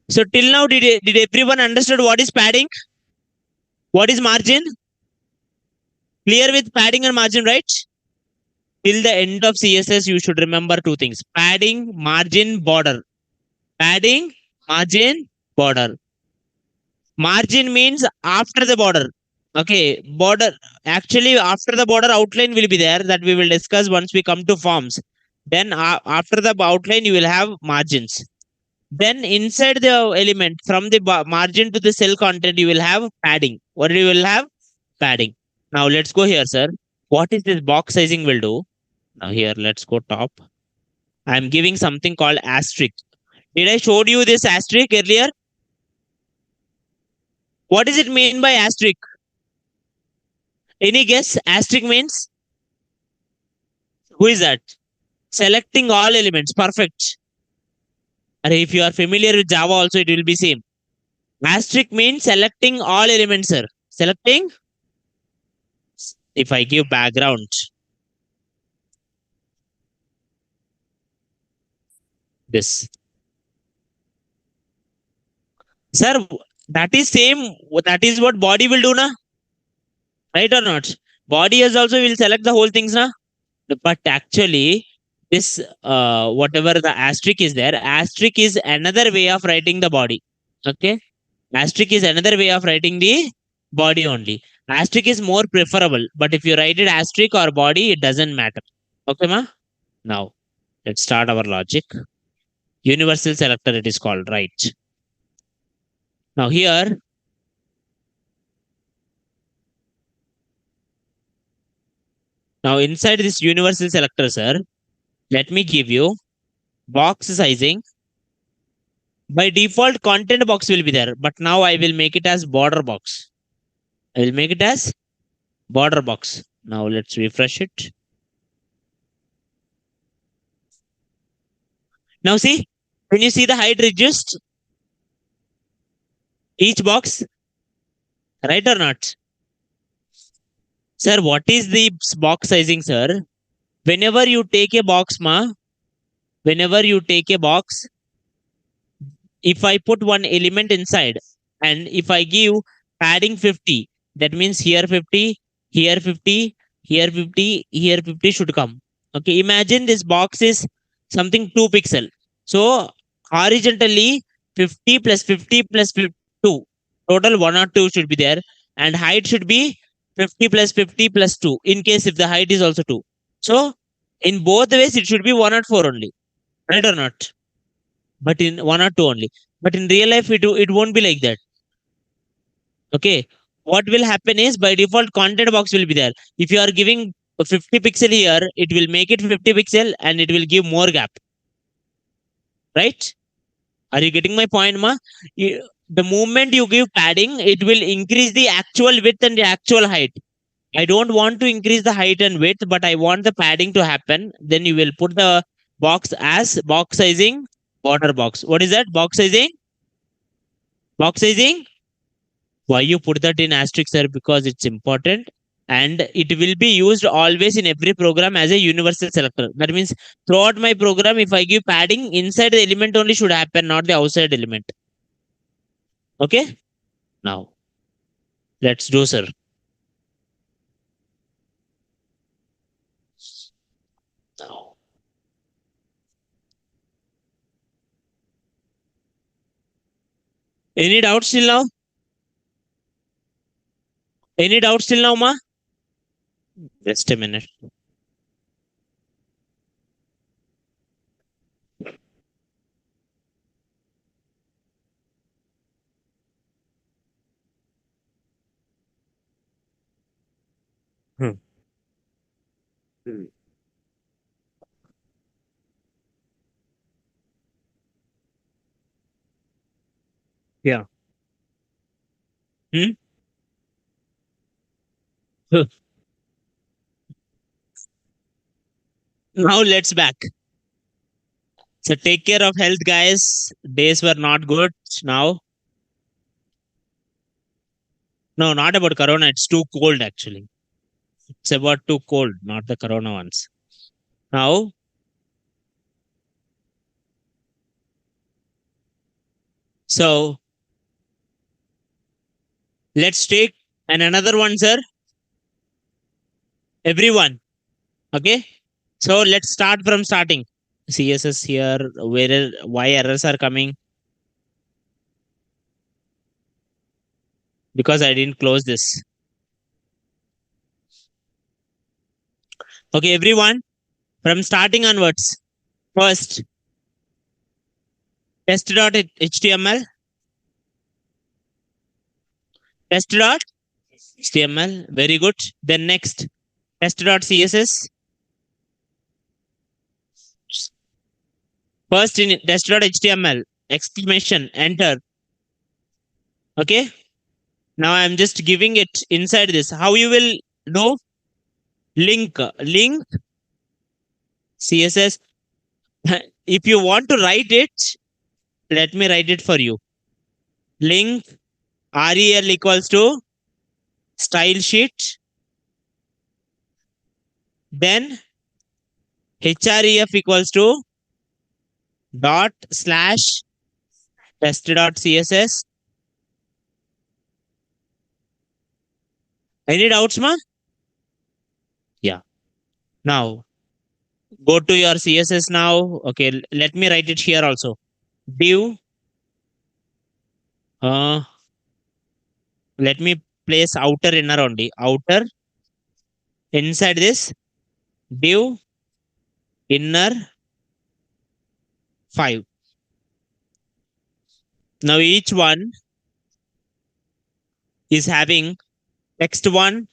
So till now, did everyone understood what is padding? What is margin? Clear with padding and margin, right? Till the end of CSS, you should remember two things: padding, margin, border. Padding, margin, border. Margin means after the border. Okay, border. Actually, after the border outline will be there that we will discuss once we come to forms. Then after the outline, you will have margins. Then inside the element from the margin to the cell content, you will have padding. What you will have? Padding. Now let's go here, sir. What is this box sizing will do? Now here, let's go top. I'm giving something called asterisk. Did I showed you this asterisk earlier? What does it mean by asterisk? Any guess? Asterisk means who is that? Selecting all elements. Perfect. And if you are familiar with Java, also it will be same. Asterisk means selecting all elements, sir. Selecting. If I give background, this, sir, that is same. That is what body will do, na? Right or not? Body is also will select the whole things, na? But actually, this whatever the asterisk is there, asterisk is another way of writing the body. Okay, asterisk is another way of writing the body only. Asterisk is more preferable, but if you write it asterisk or body, it doesn't matter. Okay, ma? Now let's start our logic. Universal selector, it is called, right? Now here, now inside this universal selector, sir, let me give you box sizing. By default, content box will be there, but now I will make it as border box. I will make it as border box. Now let's refresh it. Now see, when you see the height reduced, each box, right or not? Sir, what is the box sizing, sir? Whenever you take a box, whenever you take a box, if I put one element inside and if I give padding 50, that means here 50, here 50, here 50, here 50 should come. Okay, imagine this box is something 2 pixel. So horizontally 50 plus 50 plus 2, total 1 or 2 should be there, and height should be 50 plus 50 plus 2 in case if the height is also 2. So in both ways it should be 1 or 4 only, right or not? But in 1 or 2 only. But in real life, it won't be like that. Okay. What will happen is by default, content box will be there. If you are giving a 50 pixel here, it will make it 50 pixel and it will give more gap. Right? Are you getting my point, ma? The moment you give padding, it will increase the actual width and the actual height. I don't want to increase the height and width, but I want the padding to happen. Then you will put the box as box sizing border box. What is that? Box sizing? Box sizing? Why you put that in asterisk, sir? Because it's important and it will be used always in every program as a universal selector. That means throughout my program, if I give padding, inside the element only should happen, not the outside element. Okay? Now, let's do, sir. Now. Any doubts till now? Any doubts till now, ma? Just a minute. Hmm. Hmm. Yeah. Hmm? Now let's back. So take care of health, guys. Days were not good. Now, no, not about corona. It's too cold actually. It's about too cold, not the corona ones. Now, so let's take and another one, sir. Everyone. Okay. So let's start from starting. CSS here. Why errors are coming? Because I didn't close this. Okay, everyone. From starting onwards. First, test.html. Test.html. Very good. Then next, test.css. First in test.html. Exclamation. Enter. Okay. Now I'm just giving it inside this. How you will know? Link CSS. If you want to write it, let me write it for you. Link rel equals to style sheet. Then href equals to dot slash test.css. Any doubts, ma? Yeah. Now go to your CSS now. Okay, let me write it here also. Div. Uh, let me place outer inner only. Outer inside this div inner 5. Now each one is having text 1,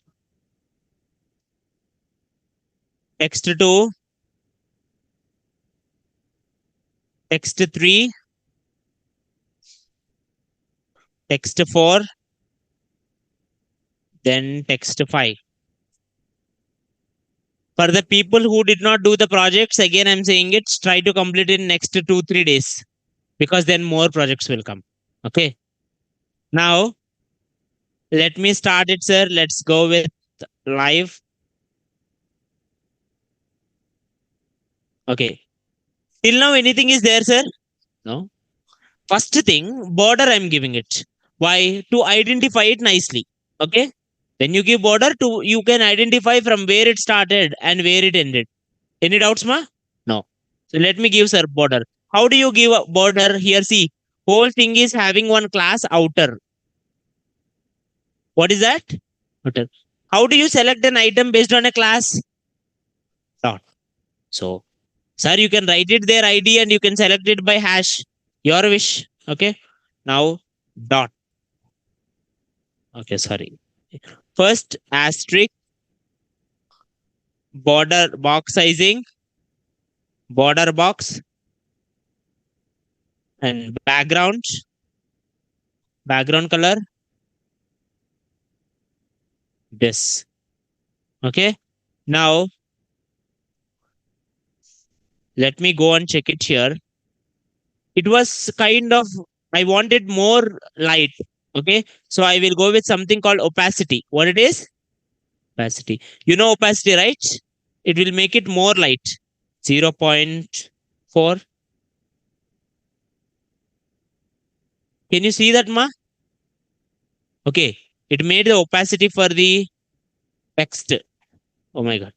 text 2, text 3, text 4, then text 5. For the people who did not do the projects, again I'm saying it, try to complete in next 2-3 days because then more projects will come. Okay. Now let me start it, sir. Let's go with live. Okay. Till now, anything is there, sir? No. First thing, border I'm giving it. Why? To identify it nicely. Okay. When you give border to, you can identify from where it started and where it ended. Any doubts, ma? No. So let me give sir border. How do you give a border here? See, whole thing is having one class outer. What is that? Outer. How do you select an item based on a class? Dot. So, sir, you can write it their ID and you can select it by hash. Your wish. Okay. Now, dot. Okay, sorry. First, asterisk, border box sizing, border box, and background color, this. Okay. Now, let me go and check it here. It was kind of, I wanted more light. Okay. So I will go with something called opacity. What it is? Opacity. You know opacity, right? It will make it more light. 0.4. Can you see that, ma? Okay. It made the opacity for the text. Oh my God.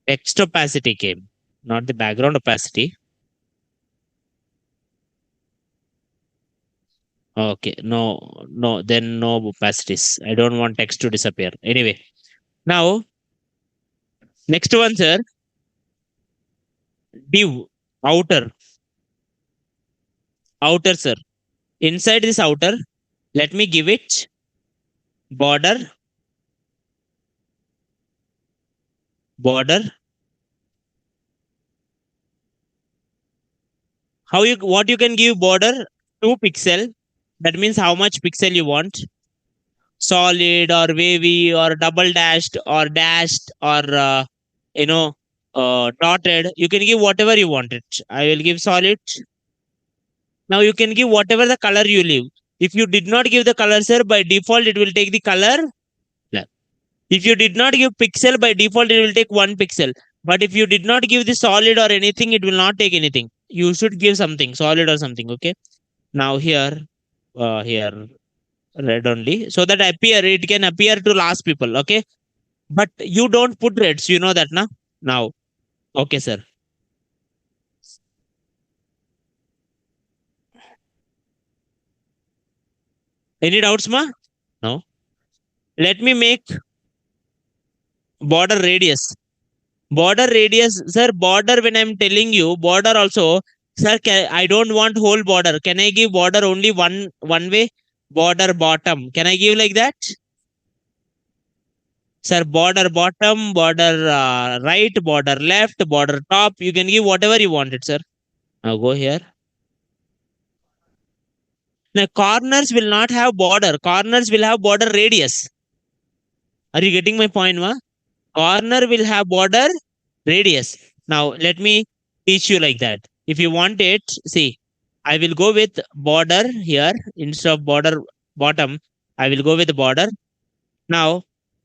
Text opacity came, not the background opacity. Okay. No, no, then no opacities. I don't want text to disappear. Anyway. Now, next one, sir. Div. Outer. Outer, sir. Inside this outer, Let me give it border. Border. What you can give border? 2 pixel. That means how much pixel you want. Solid or wavy or double dashed or dashed or dotted. You can give whatever you want it. I will give solid. Now you can give whatever the color you leave. If you did not give the color, sir, by default it will take the color. If you did not give pixel, by default it will take 1 pixel. But if you did not give the solid or anything, it will not take anything. You should give something solid or something. Okay. Now here red only, so that it can appear to last people. Okay, but you don't put reds. You know that now. Now, okay, sir. Any doubts, ma? No. Let me make border radius. Border radius, sir. Border, when I'm telling you border also, sir. I don't want whole border. Can I give border only one way? Border bottom. Can I give like that? Sir, border bottom, border right, border left, border top. You can give whatever you want it, sir. Now go here. Now corners will not have border. Corners will have border radius. Are you getting my point, ma? Corner will have border radius. Now let me teach you like that. If you want it, see, I will go with border here instead of border bottom. I will go with border. Now,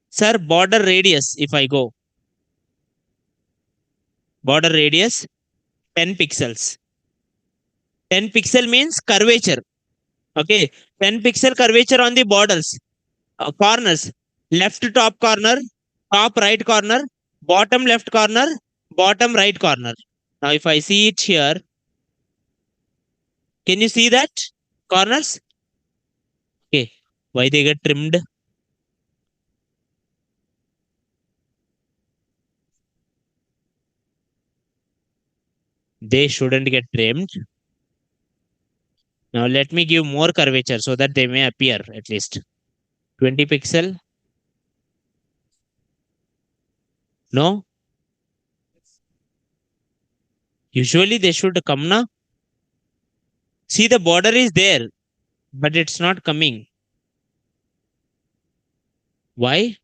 sir, border radius. If I go border radius 10 pixels. 10 pixel means curvature. Okay, 10 pixel curvature on the borders. Corners, left top corner, top right corner, bottom left corner, bottom right corner. Now if I see it here, can you see that corners? Okay, why they get trimmed? They shouldn't get trimmed. Now let me give more curvature so that they may appear at least. 20 pixel. No, usually they should come now. See, the border is there, but it's not coming. Why?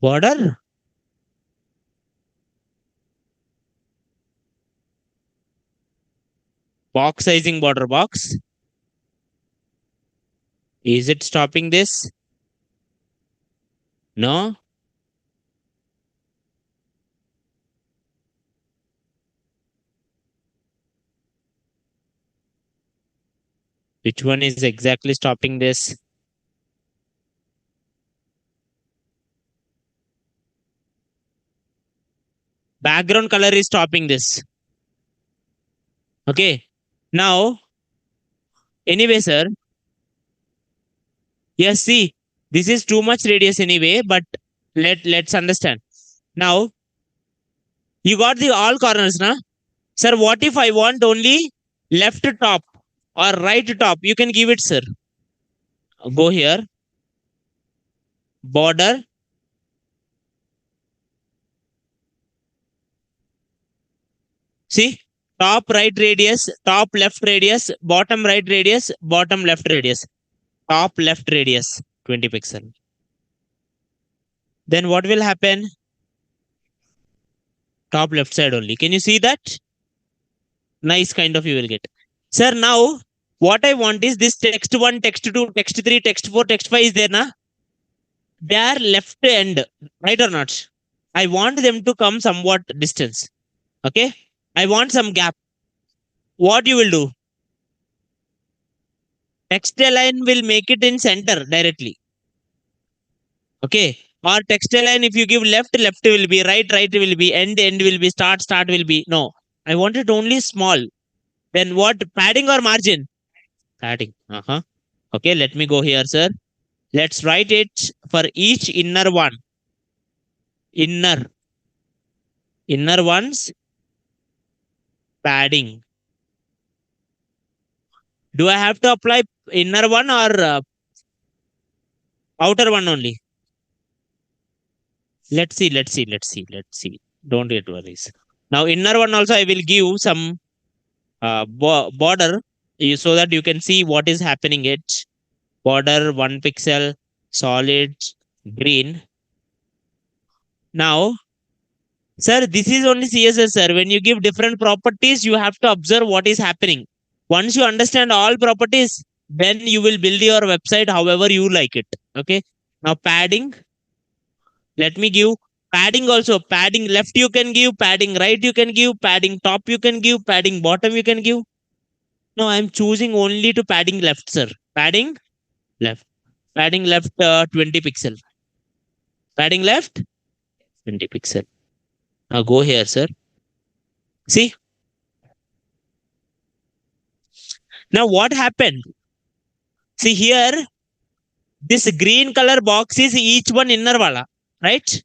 Border? Box sizing border box. Is it stopping this? No. Which one is exactly stopping this? Background color is stopping this. Okay. Now, anyway, sir. Yes, see, this is too much radius anyway, but let's understand. Now, you got the all corners, na? Sir, what if I want only left top or right top? You can give it, sir. Go here. Border. See, top right radius, top left radius, bottom right radius, bottom left radius, top left radius, 20 pixel. Then what will happen? Top left side only. Can you see that? Nice kind of you will get. Sir, now what I want is this text 1, text 2, text 3, text 4, text 5 is there, na? They are left end, right or not? I want them to come somewhat distance. Okay? I want some gap. What you will do? Text align will make it in center directly. Okay? Or text align, if you give left, left will be, right will be, end will be, start will be. No. I want it only small. Then what? Padding or margin? Padding. Okay, let me go here, sir. Let's write it for each inner one. Inner ones, padding. Do I have to apply inner one or outer one only? Let's see. Don't get worries. Now inner one also I will give some border so that you can see what is happening. It border 1 pixel, solid, green. Now, sir, this is only CSS, sir. When you give different properties, you have to observe what is happening. Once you understand all properties, then you will build your website however you like it. Okay. Now padding, let me give padding also. Padding left you can give, padding right you can give, padding top you can give, padding bottom you can give. No, I'm choosing only to padding left, sir. Padding left. Padding left 20 pixel. Padding left 20 pixel. Now go here, sir. See? Now what happened? See here, this green color box is each one inner wala, right?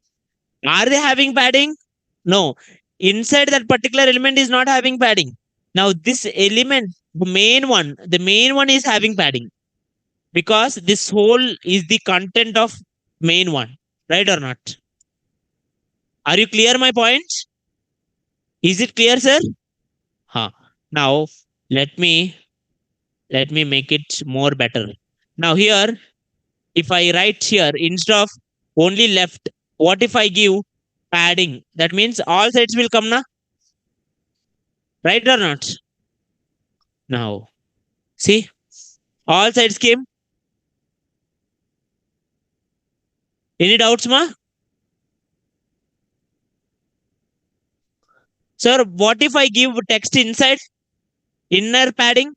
Are they having padding? No. Inside that particular element is not having padding. Now this element, the main one is having padding because this whole is the content of main one, right or not? Are you clear my point? Is it clear, sir? Huh. Now let me make it more better. Now here, if I write here instead of only left, what if I give padding? That means all sides will come na, right or not? Now see, all sides came. Any doubts, ma? Sir, what if I give text inside inner padding?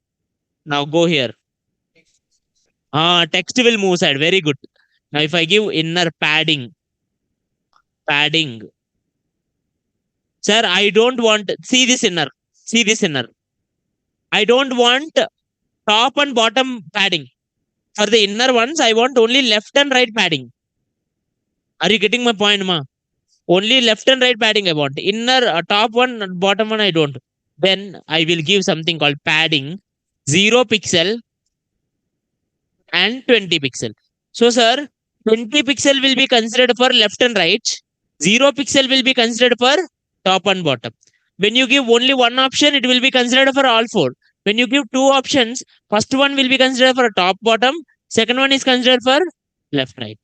Now go here. Text will move side. Very good. Now if I give inner padding, sir, I don't want. See this inner. See this inner. I don't want top and bottom padding. For the inner ones, I want only left and right padding. Are you getting my point, ma? Only left and right padding I want. Inner, top one, bottom one I don't. Then I will give something called padding 0 pixel and 20 pixel. So, sir, 20 pixel will be considered for left and right. 0 pixel will be considered for top and bottom. When you give only one option, it will be considered for all four. When you give two options, first one will be considered for top bottom, second one is considered for left right.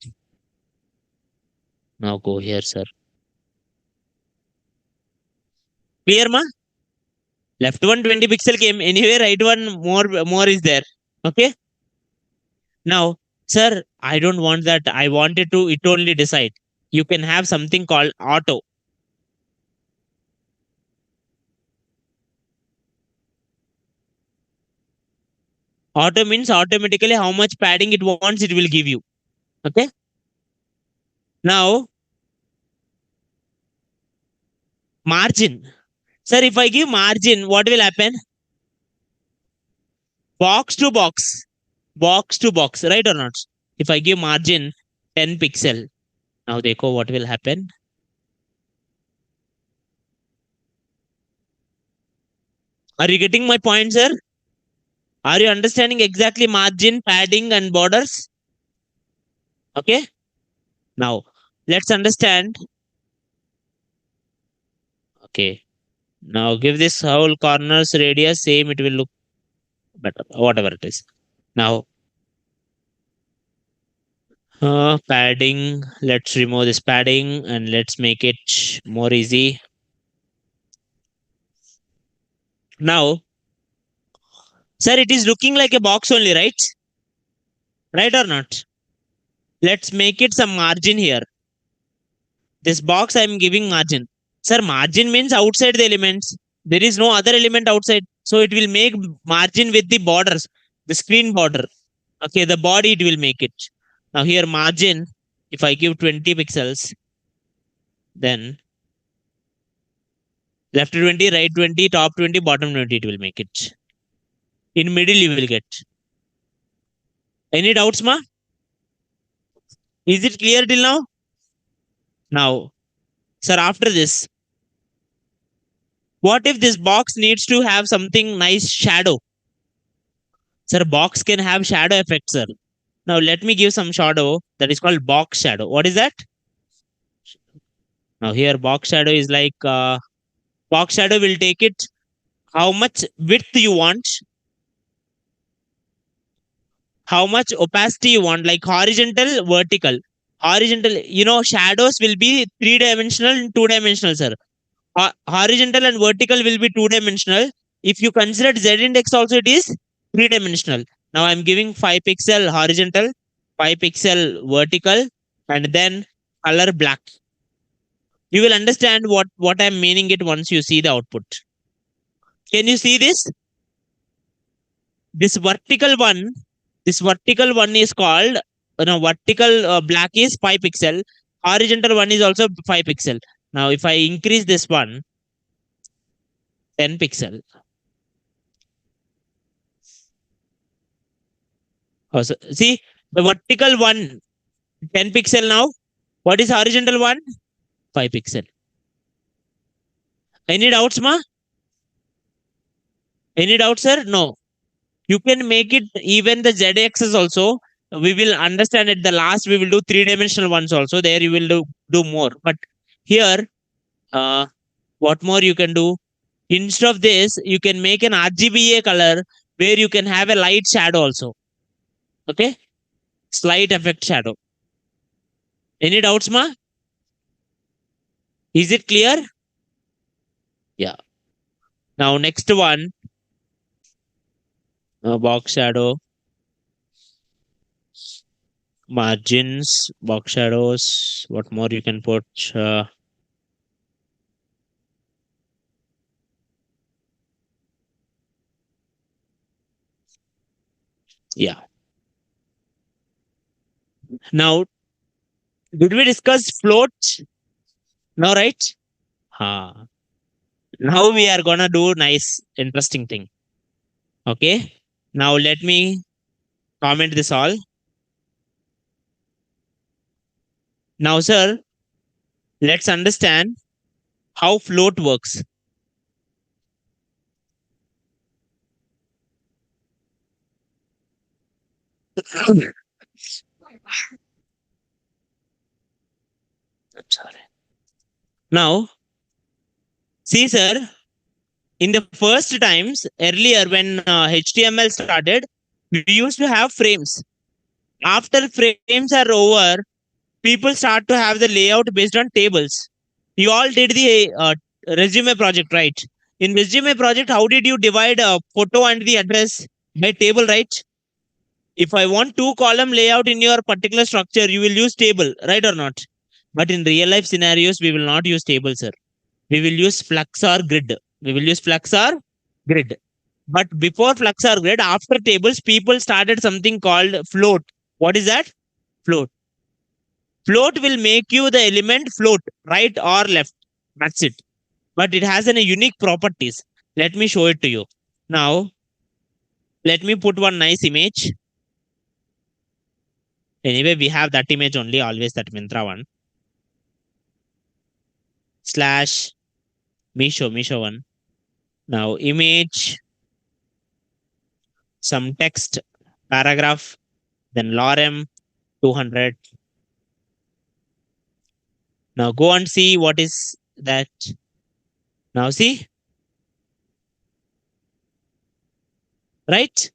Now go here, sir. Clear, ma? Left one 20 pixel came. Anyway, right one more is there. Okay. Now, sir, I don't want that. I wanted to it only decide. You can have something called auto. Auto means automatically how much padding it wants, it will give you. Okay. Now, margin. Sir, if I give margin, what will happen? Box to box. Box to box, right or not? If I give margin 10 pixel, now देखो what will happen. Are you getting my point, sir? Are you understanding exactly margin, padding, and borders? Okay. Now, let's understand. Okay. Now, give this whole corners radius same. It will look better. Whatever it is. Now, padding. Let's remove this padding and let's make it more easy. Now, sir, it is looking like a box only, right? Right or not? Let's make it some margin here. This box I am giving margin. Sir, margin means outside the elements. There is no other element outside. So it will make margin with the borders, the screen border. Okay, the body it will make it. Now here margin, if I give 20 pixels, then left 20, right 20, top 20, bottom 20, it will make it. In middle you will get. Any doubts, ma? Is it clear till now? Now, sir, after this, what if this box needs to have something nice shadow? Sir, box can have shadow effect, sir. Now let me give some shadow that is called box shadow. What is that? Now here box shadow is like box shadow will take it how much width you want, how much opacity you want, like horizontal, vertical. Horizontal, shadows will be three-dimensional and two-dimensional, sir. Horizontal and vertical will be two-dimensional. If you consider Z index also, it is three-dimensional. Now I'm giving 5 pixel horizontal, 5 pixel vertical, and then color black. You will understand what I'm meaning it once you see the output. Can you see this? This vertical one, is called, vertical black is 5 pixel, horizontal one is also 5 pixel. Now if I increase this one 10 pixel, see the vertical one 10 pixel. Now what is horizontal one? 5 pixel. Any doubts, ma? Any doubts, sir? No. You can make it even the Z axis also. We will understand at the last. We will do three-dimensional ones also. There you will do more. But here, what more you can do? Instead of this, you can make an RGBA color where you can have a light shadow also. Okay? Slight effect shadow. Any doubts, ma? Is it clear? Yeah. Now, next one, box shadow, margins, box shadows. What more you can put? Yeah. Now, did we discuss float? No, right? Now we are gonna do nice, interesting thing. Okay. Now let me comment this all. Now, sir, let's understand how float works. Sorry. Now, see, sir, in the first times earlier when HTML started, we used to have frames. After frames are over, people start to have the layout based on tables. You all did the resume project, right? In resume project, how did you divide a photo and the address by table, right? If I want two column layout in your particular structure, you will use table, right or not? But in real life scenarios, we will not use table, sir. We will use flux or grid. We will use flux or grid. But before flux or grid, after tables, people started something called float. What is that? Float. Float will make you the element float, right or left. That's it. But it has a unique properties. Let me show it to you. Now, let me put one nice image. Anyway, we have that image only, always that Myntra one. Slash Meesho one. Now, image, some text, paragraph, then lorem 200. Now, go and see what is that. Now, see, right?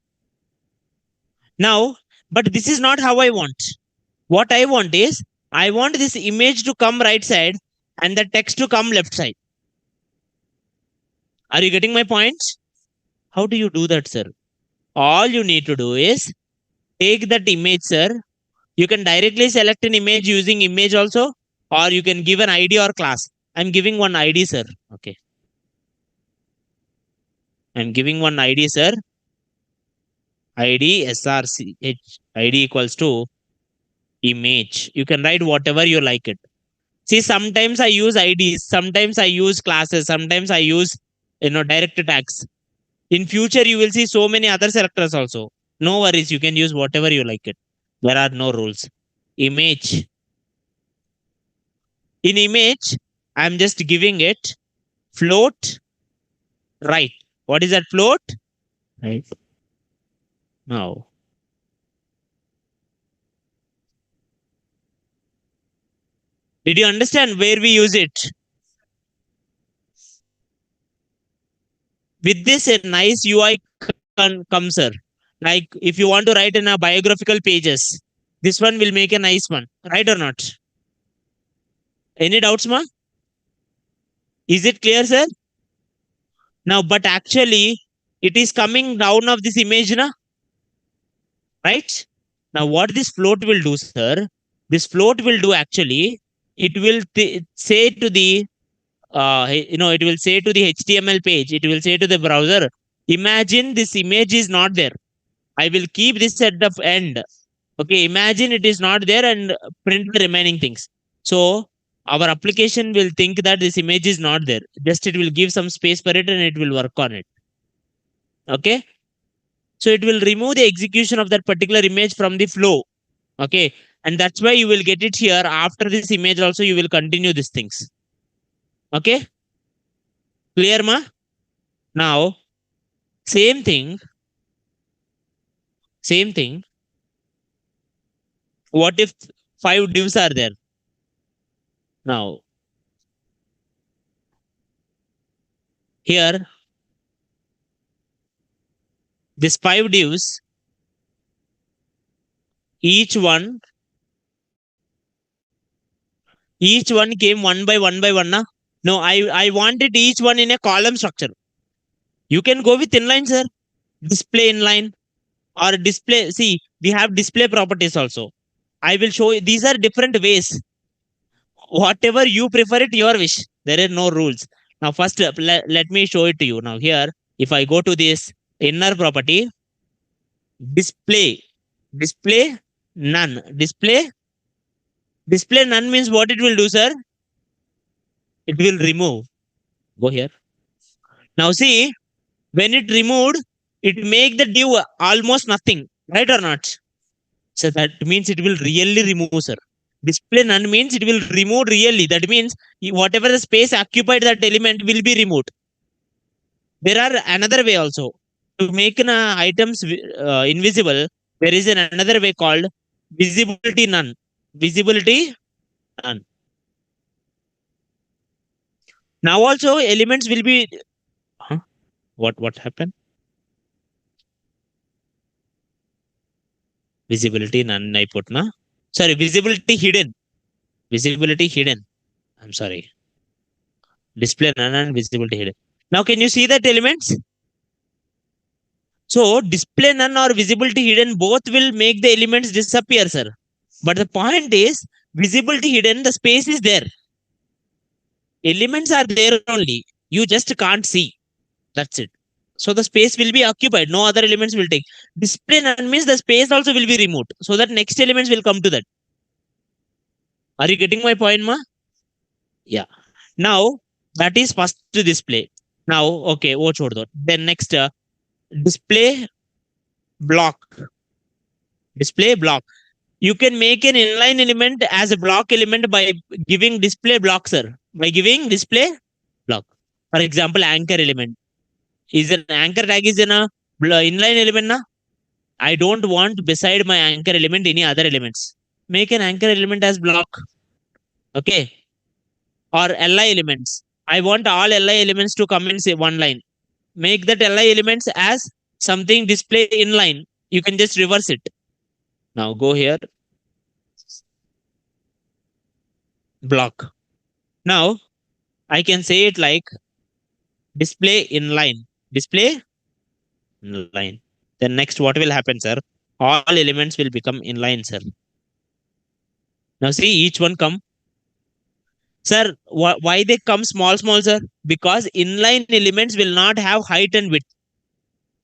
Now, but this is not how I want. What I want is, I want this image to come right side and the text to come left side. Are you getting my point? How do you do that, sir? All you need to do is take that image, sir. You can directly select an image using image also, or you can give an ID or class. I'm giving one ID, sir. Okay. I'm giving one ID, sir. ID SRCH. ID equals to image. You can write whatever you like it. See, sometimes I use IDs, sometimes I use classes, sometimes I use direct tags. In future, you will see so many other selectors also. No worries, you can use whatever you like it. There are no rules. Image. In image, I'm just giving it float right. What is that float? Right. Now, did you understand where we use it? With this, a nice UI comes, sir. Like if you want to write in a biographical pages, this one will make a nice one, right or not? Any doubts, ma? Is it clear, sir? Now, but actually, it is coming down of this image, na? Right? Now, what this float will do, sir? This float will do actually, it will say to the, it will say to the HTML page, it will say to the browser, imagine this image is not there. I will keep this at the end. Okay, imagine it is not there and print the remaining things. So our application will think that this image is not there. Just it will give some space for it and it will work on it. Okay. So it will remove the execution of that particular image from the flow. Okay. And that's why you will get it here. After this image also, you will continue these things. Okay. Clear, ma? Now, same thing. Same thing. What if 5 divs are there? Now, here, this 5 divs, each one came one by one by one. Na? No, I wanted each one in a column structure. You can go with inline, sir. Display inline or display. See, we have display properties also. I will show you. These are different ways. Whatever you prefer it, your wish. There are no rules. Now, first, let me show it to you. Now, here, if I go to this inner property, display none. Display none means what it will do, sir? It will remove. Go here. Now, see, when it removed, it make the div almost nothing, right or not? So that means it will really remove, sir. Display none means it will remove really. That means whatever the space occupied that element will be removed. There are another way also to make items invisible. There is another way called visibility none. Visibility none. Now also elements will be. Huh? What happened? Visibility none. I put na. Sorry, visibility hidden. Visibility hidden. I'm sorry. Display none and visibility hidden. Now, can you see that elements? So, display none or visibility hidden both will make the elements disappear, sir. But the point is, visibility hidden, the space is there. Elements are there only. You just can't see. That's it. So, the space will be occupied. No other elements will take. Display none means the space also will be removed. So that next elements will come to that. Are you getting my point, ma? Yeah. Now, that is first to display. Now, okay, wo chhod do. Then next, display block. Display block. You can make an inline element as a block element by giving display block, sir. By giving display block. For example, anchor element. Is an anchor tag is in a inline element, na? I don't want beside my anchor element any other elements. Make an anchor element as block. Okay. Or li elements. I want all li elements to come in say one line. Make that li elements as something display inline. You can just reverse it. Now go here. Block. Now I can say it like display inline. Display inline. Then next what will happen, sir? All elements will become inline, sir. Now see each one come. Sir, why they come small, sir? Because inline elements will not have height and width.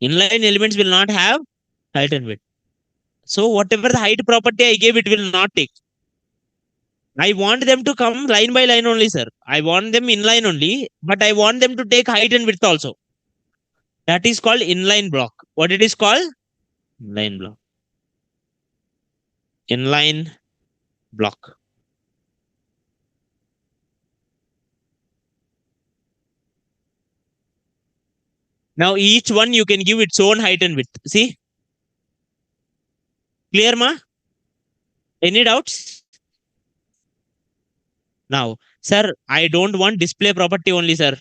Inline elements will not have height and width. So whatever the height property I gave, it will not take. I want them to come line by line only, sir. I want them inline only, but I want them to take height and width also. That is called inline block. What it is called? Inline block. Inline block. Now each one you can give its own height and width. See? Clear, ma? Any doubts? Now, sir, I don't want display property only, sir.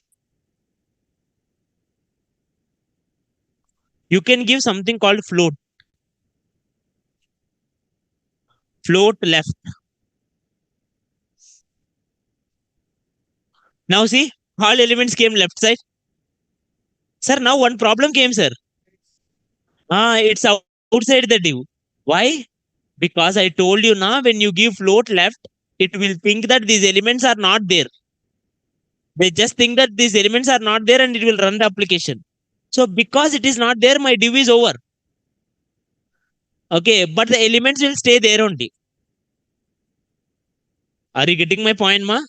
You can give something called float. Float left. Now see, all elements came left side. Sir, now one problem came, sir. It's outside the div. Why? Because I told you now, when you give float left, it will think that these elements are not there. They just think that these elements are not there and it will run the application. So because it is not there, my div is over. Okay, but the elements will stay there only. Are you getting my point, ma?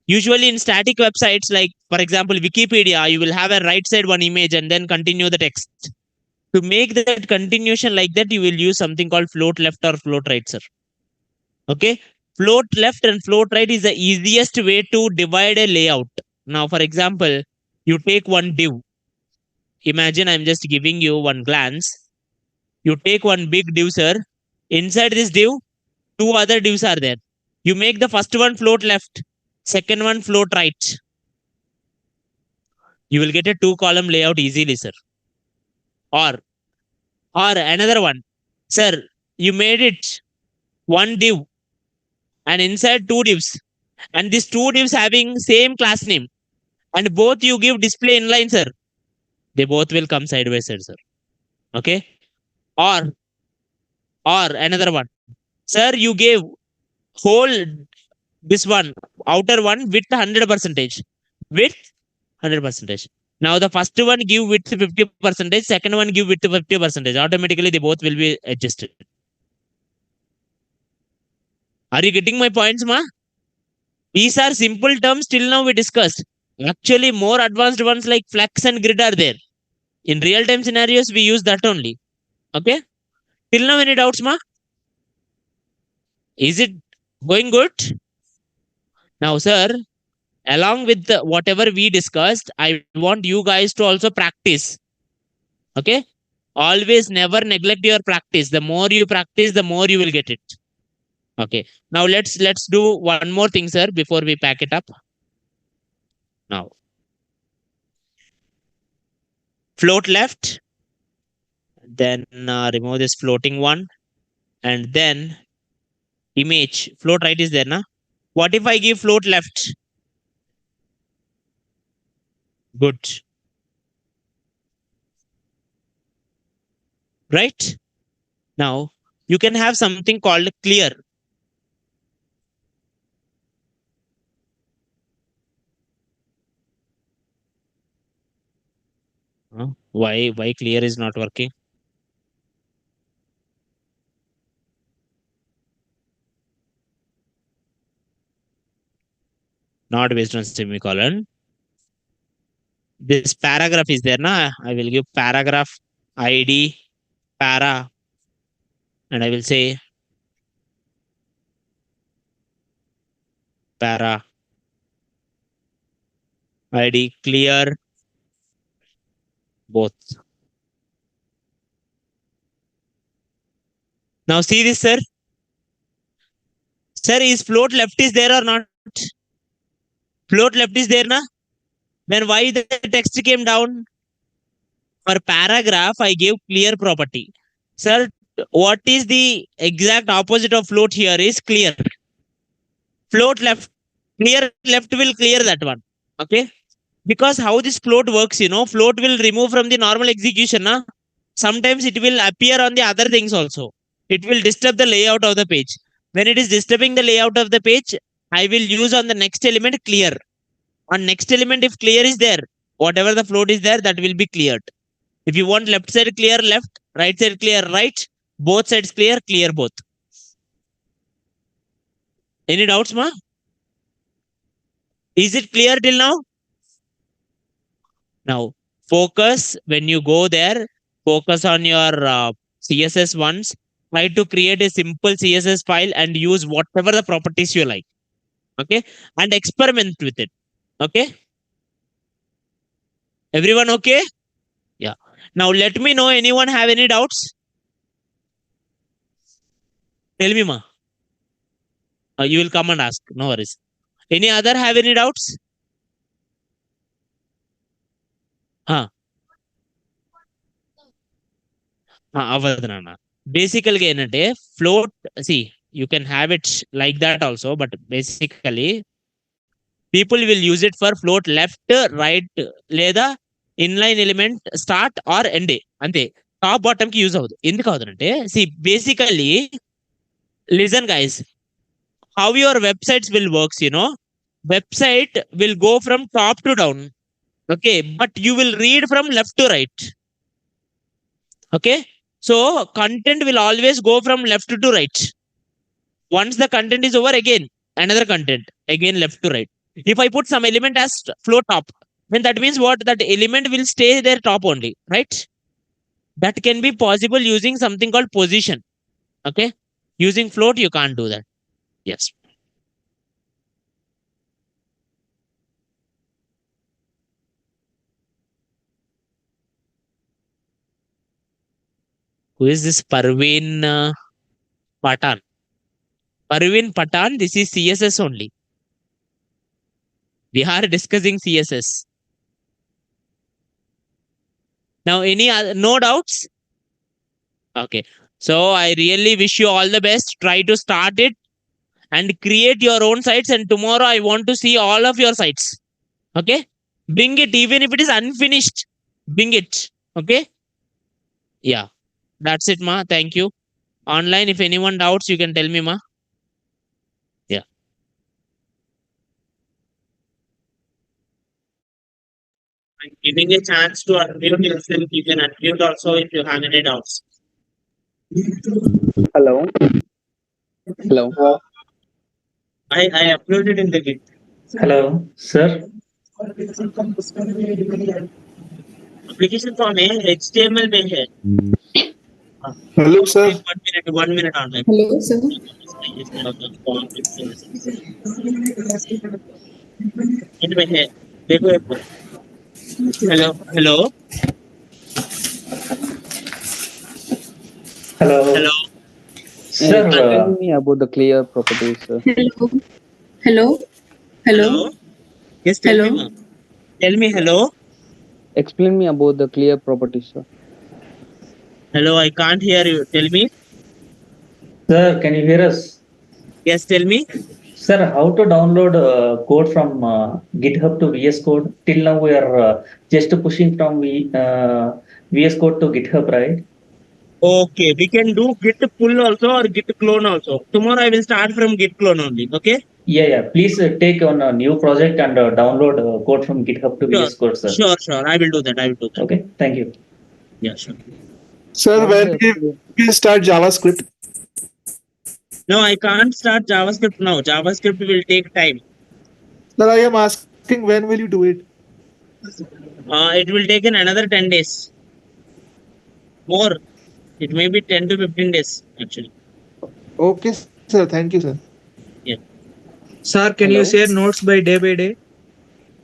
Usually in static websites, like for example, Wikipedia, you will have a right side one image and then continue the text. To make that continuation like that, you will use something called float left or float right, sir. Okay. Float left and float right is the easiest way to divide a layout. Now, for example, you take one div. Imagine I'm just giving you one glance. You take one big div, sir. Inside this div, two other divs are there. You make the first one float left, second one float right. You will get a 2-column layout easily, sir. Or another one, sir, you made it one div and inside two divs, and these two divs having same class name, and both you give display inline, sir. They both will come side by side, sir. Okay. Or another one, sir, you gave whole this one outer one width 100%, width 100%. Now the first one give width 50%, second one give width 50%. Automatically they both will be adjusted. Are you getting my points, ma? These are simple terms till now we discussed. Actually, more advanced ones like flex and grid are there. In real time scenarios, we use that only. Okay. Till now, any doubts, ma? Is it going good? Now, sir, along with whatever we discussed, I want you guys to also practice. Okay. Always never neglect your practice. The more you practice, the more you will get it. Okay. Now let's do one more thing, sir, before we pack it up. Now, float left, then remove this floating one, and then image float right is there, na? What if I give float left? Good. Right? Now, you can have something called clear. Why clear is not working? Not based on semicolon. This paragraph is there, na? I will give paragraph ID para, and I will say para ID clear both. Now see this, sir. Sir, is float left is there or not? Float left is there, na? Then why the text came down? For paragraph, I gave clear property. Sir, what is the exact opposite of float here is clear. Float left. Clear left will clear that one. Okay. Because how this float works, float will remove from the normal execution. Na? Sometimes it will appear on the other things also. It will disturb the layout of the page. When it is disturbing the layout of the page, I will use on the next element clear. On next element, if clear is there, whatever the float is there, that will be cleared. If you want left side clear left, right side clear right, both sides clear both. Any doubts, ma? Is it clear till now? Now, focus when you go there, focus on your CSS ones. Try to create a simple CSS file and use whatever the properties you like. Okay. And experiment with it. Okay. Everyone okay? Yeah. Now let me know anyone have any doubts? Tell me, ma. You will come and ask. No worries. Any other have any doubts? అవ్వదు నాన్న. బేసికల్‌గా ఏంటంటే float you can have it like that also. But basically people will use it for float left, right లేదా inline element start or end అంతే. Top బాటమ్‌కి use అవ్వదు. ఎందుకు అవ్వదంటే basically listen guys, how your websites will works, website will go from top to down. Okay, but you will read from left to right. Okay, so content will always go from left to right. Once the content is over, again another content, again left to right. If I put some element as flow top, then that means what? That element will stay there top only, right? That can be possible using something called position. Okay, using float you can't do that. Yes. Who is this Parveen Patan? Parveen Patan, this is CSS only. We are discussing CSS. Now, any other, no doubts? Okay. So, I really wish you all the best. Try to start it and create your own sites. And tomorrow, I want to see all of your sites. Okay. Bring it, even if it is unfinished. Bring it. Okay. Yeah. That's it, ma. Thank you. Online, if anyone doubts, you can tell me, ma. Yeah. I'm giving a chance to unmute yourself. You can unmute also if you have any doubts. Hello. Hello. I uploaded in the Git. Hello, sir. Application form है, HTML में है. Hello, sir. 1 minute online. Hello, sir. इनमें है. देखो एक. Hello. Hello. Hello. Sir, Tell me about the clear properties, sir. Hello. Hello. Hello. Yes, tell Hello. me, ma. Tell me hello. Explain me about the clear properties, sir. Hello, I can't hear you. Tell me. sir, can you hear us? Yes, tell me. Sir, how to download code from GitHub to VS Code? Till now, we are just pushing from VS Code to GitHub, right? Okay, we can do git pull also or git clone also. Tomorrow I will start from git clone only. Okay. Yeah. Please take on a new project and download code from GitHub to VS Code, sir. Sure. I will do that. Okay, thank you. Yeah, sure. Sir, when we start JavaScript? No, I can't start JavaScript now. JavaScript will take time. Sir, I am asking when will you do it? It will take in another 10 days. More. It may be 10 to 15 days actually. Okay, sir. Thank you, sir. Sir, can you Hello? share notes by day?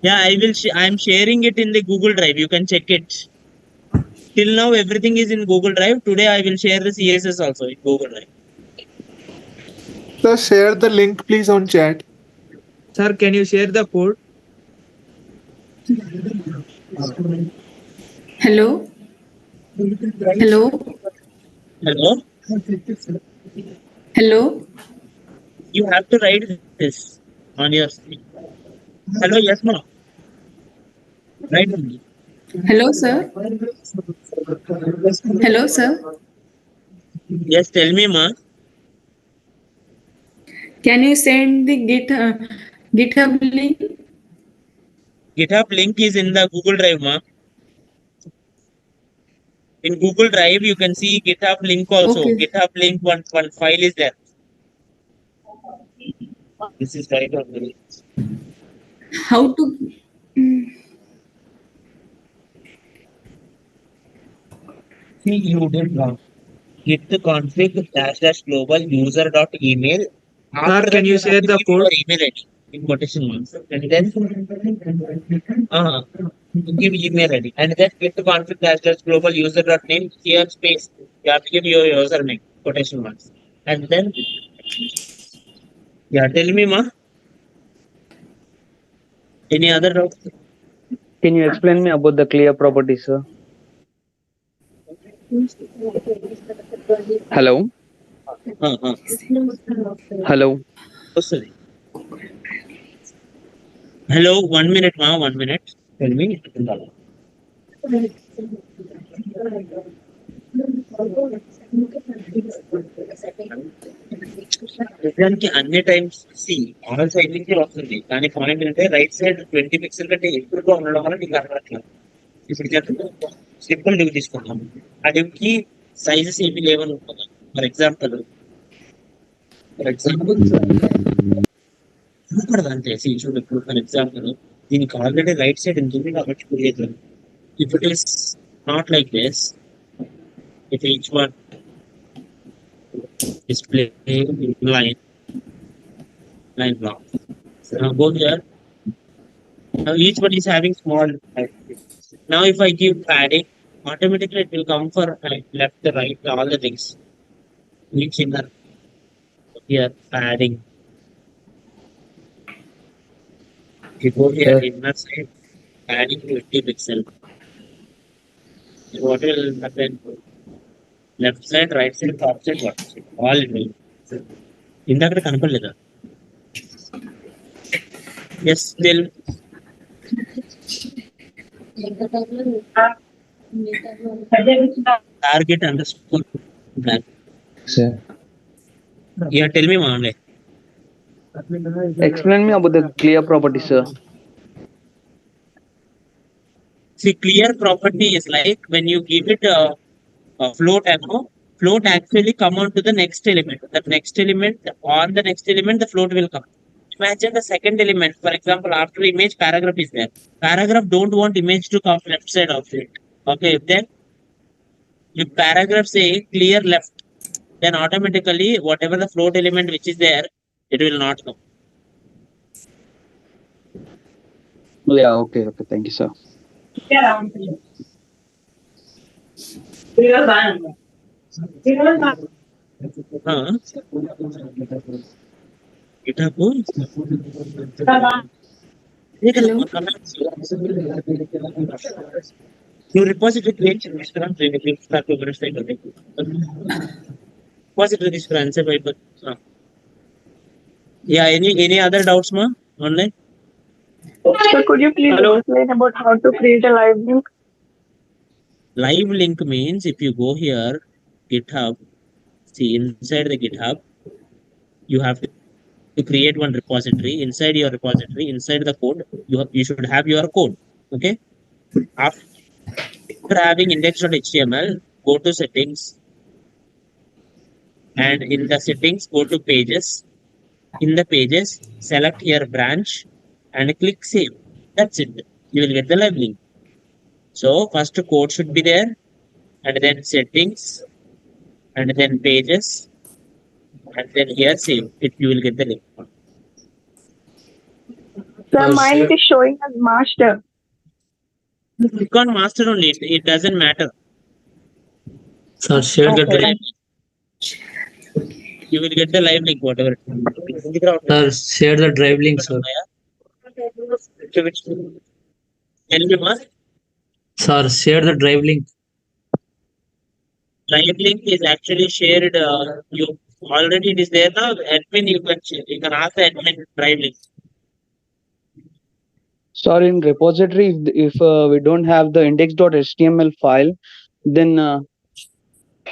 Yeah, I will. I am sharing it in the Google Drive. You can check it. Till now, everything is in Google Drive. Today, I will share the CSS also in Google Drive. Sir, share the link, please, on chat. Sir, can you share the code? Hello. Hello. Hello. Hello. You have to write this on your screen. Hello, yes, ma'am. Right. Hello, sir. Hello, sir. Yes, tell me, ma. Can you send the GitHub link? GitHub link is in the Google Drive, ma. In Google Drive, you can see GitHub link also. Okay. GitHub link one file is there. This is right on the link. How to? See, you did wrong. Git config -- global user dot email. Sir, can you share the code? Your email ID in quotation marks. And then give email ID. And then git config -- global user dot name here space. You have to give your username quotation marks. And then, yeah, tell me, ma. Any other doubt? Can you explain me about the clear property, sir? Hello? Hello? Oh, sorry. Hello, 1 minute, ma. 1 minute. Tell me. నిజానికి అన్ని times see all side నుంచి వస్తుంది కానీ point ఏంటంటే right side 20 pixel కంటే ఎక్కువగా ఉండడం వల్ల నీకు అర్థం ఇప్పుడు సింపుల్ డివ్ తీసుకుంటాం ఆ డివ్ కి సైజెస్ ఏమి లేవని ఉంటుంది ఫర్ ఎగ్జాంపుల్ అంతే చూడు ఇప్పుడు ఫర్ ఎగ్జాంపుల్ దీనికి ఆల్రెడీ రైట్ సైడ్ ఉంటుంది కాబట్టి create if it is not like this if each one display line block. So now go here. Now each one is having small. Now if I give padding, automatically it will come for left, right, all the things. Each inner here padding. You go here inner side, padding 20 pixel. What will happen? Left side, right side, top side, bottom side, all it will. ఇందాక కనపడలేదా yes still target underscore Sir. Yeah tell me మామూలే Explain me about the clear property, sir. see clear property is like when you give it a float arrow float actually come on to the next element that next element on the next element the float will come imagine the second element for example after image paragraph is there paragraph don't want image to come left side of it okay then if paragraph say clear left then automatically whatever the float element which is there it will not come. Yeah, okay, thank you, sir. GitHub your repository create repository this for answer paper. Yeah, any other doubts, ma? Online? So could you please explain about how to create a live link? Live link means if you go here, GitHub, see inside the GitHub, you have to create one repository. Inside your repository, inside the code, you should have your code. Okay. After having index.html, go to settings, and in the settings, go to pages. In the pages, select your branch and click save. That's it. You will get the live link. So first code should be there, and then settings, and then pages, and then here save. It you will get the link. So mine is showing as master. Click on master only. It doesn't matter. Sir, share the Okay. drive. You will get the live link, whatever. Sir, share the drive link, sir. Tell me, ma. Sir, share the drive link. Live link is actually shared. You already it is there now. Admin, you can ask the admin drive link. Sorry, in repository, if we don't have the index.html file, then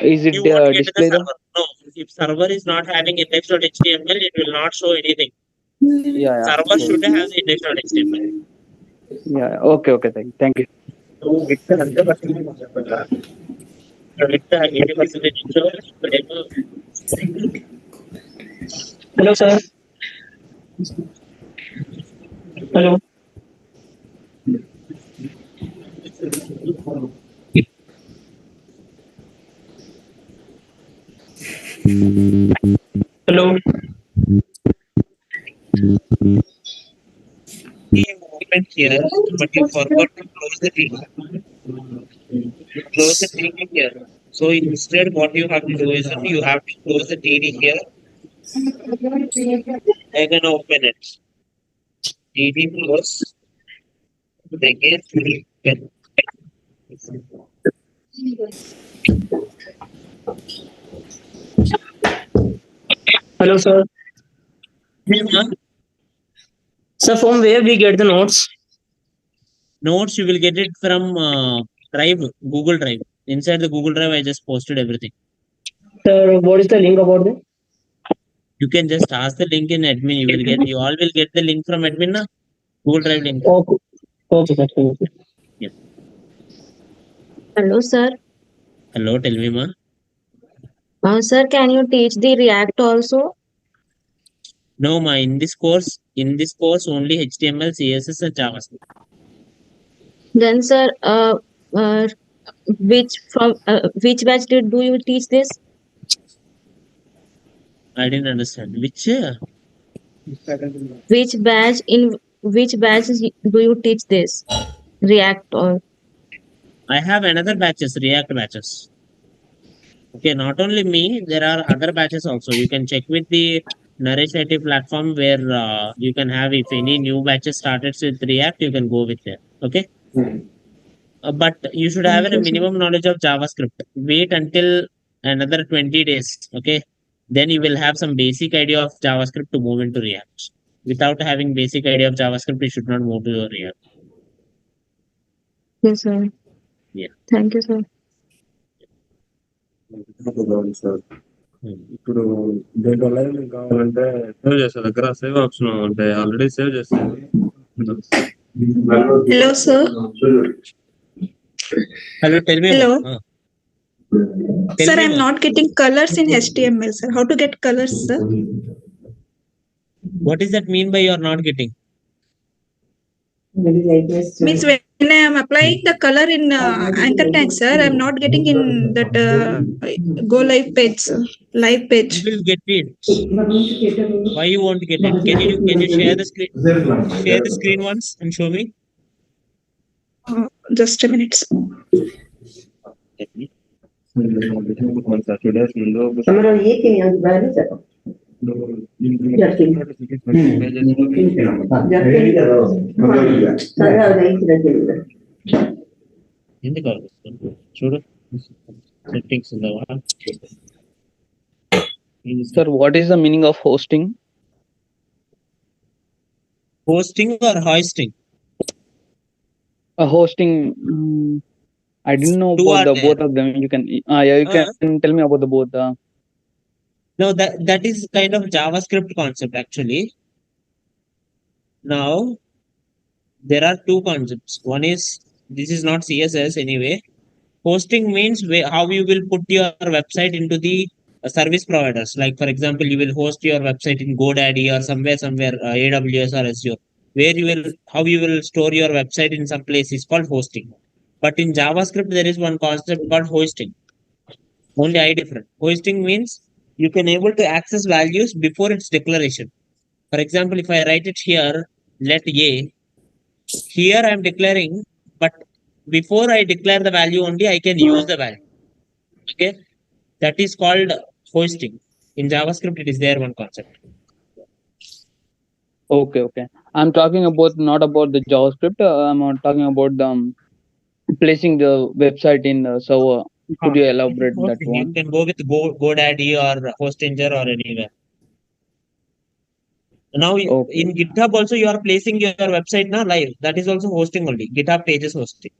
is it You won't get the displayed? server. No, if server is not having index.html, it will not show anything. Yeah. Server should have the index.html. Yeah. Okay. Thank you. So with the 100% with the 80% insurance, Hello, sir. Hello. Hello. movement here, but you forgot to close the link. You close the link here. So instead, what you have to do is that you have to close the TD here and then open it. TD close. Again, open. Hello, sir. Sir, from where we get the notes? Notes you will get it from Drive, Google Drive. Inside the Google Drive, I just posted everything. Sir, what is the link about it? You can just ask the link in admin. You all will get the link from admin, na? Google Drive link. Okay. Okay, sir. Thank you. Hello, sir. Hello, tell me, ma. Sir, can you teach the React also? No, ma. In this course, only HTML, CSS, and JavaScript. Then, sir, which batch do you teach this? I didn't understand. Which? Which batch do you teach this? React or? I have another batches, React batches. Okay, not only me, there are other batches also. You can check with the Naresh IT platform where you can have, if any new batches started with React, you can go with there. Okay. But you should have a minimum knowledge of JavaScript. Wait until another 20 days. Okay. Then you will have some basic idea of JavaScript to move into React. Without having basic idea of JavaScript, you should not move to React. Yes, sir. Yeah. Thank you, sir. ఇప్పుడు దేంట్లో live link కావాలంటే save చేసే దగ్గర save option అంటే already save చేస్తాను. Hello, sir. Hello, tell me. Hello. Tell Sir, me, I'm ma'am. not getting colors in HTML, sir. How to get colors, sir? What does that mean by you're not getting? Means when I am applying the color in anchor tag, sir, I'm not getting in that go live page, sir. Live page. You will get it. Why you won't get it? Can you share the screen? Share the screen once and show me. Just a minute, sir. ఎందుకు చూడు settings ఉందావా? Sir, what is the meaning of hosting? Hosting or hoisting? Hosting. I didn't know Two about are the there. both of them. You can tell me about the both. No, that is kind of JavaScript concept actually. Now there are two concepts. One is, this is not CSS anyway. Hosting means how you will put your website into the service providers. Like for example, you will host your website in GoDaddy or somewhere AWS or Azure. How you will store your website in some place is called hosting. But in JavaScript, there is one concept called hosting. Only I different. Hosting means you can able to access values before its declaration. For example, if I write it here, let A, here I am declaring, but before I declare the value only, I can use the value. Okay. That is called hosting. In JavaScript, it is there one concept. Okay. I'm talking about not about the JavaScript. I'm talking about the placing the website in the server. Could you elaborate that one? You can go with GoDaddy or Hostinger or anywhere. Now in GitHub also you are placing your website now live. That is also hosting only. GitHub pages hosting.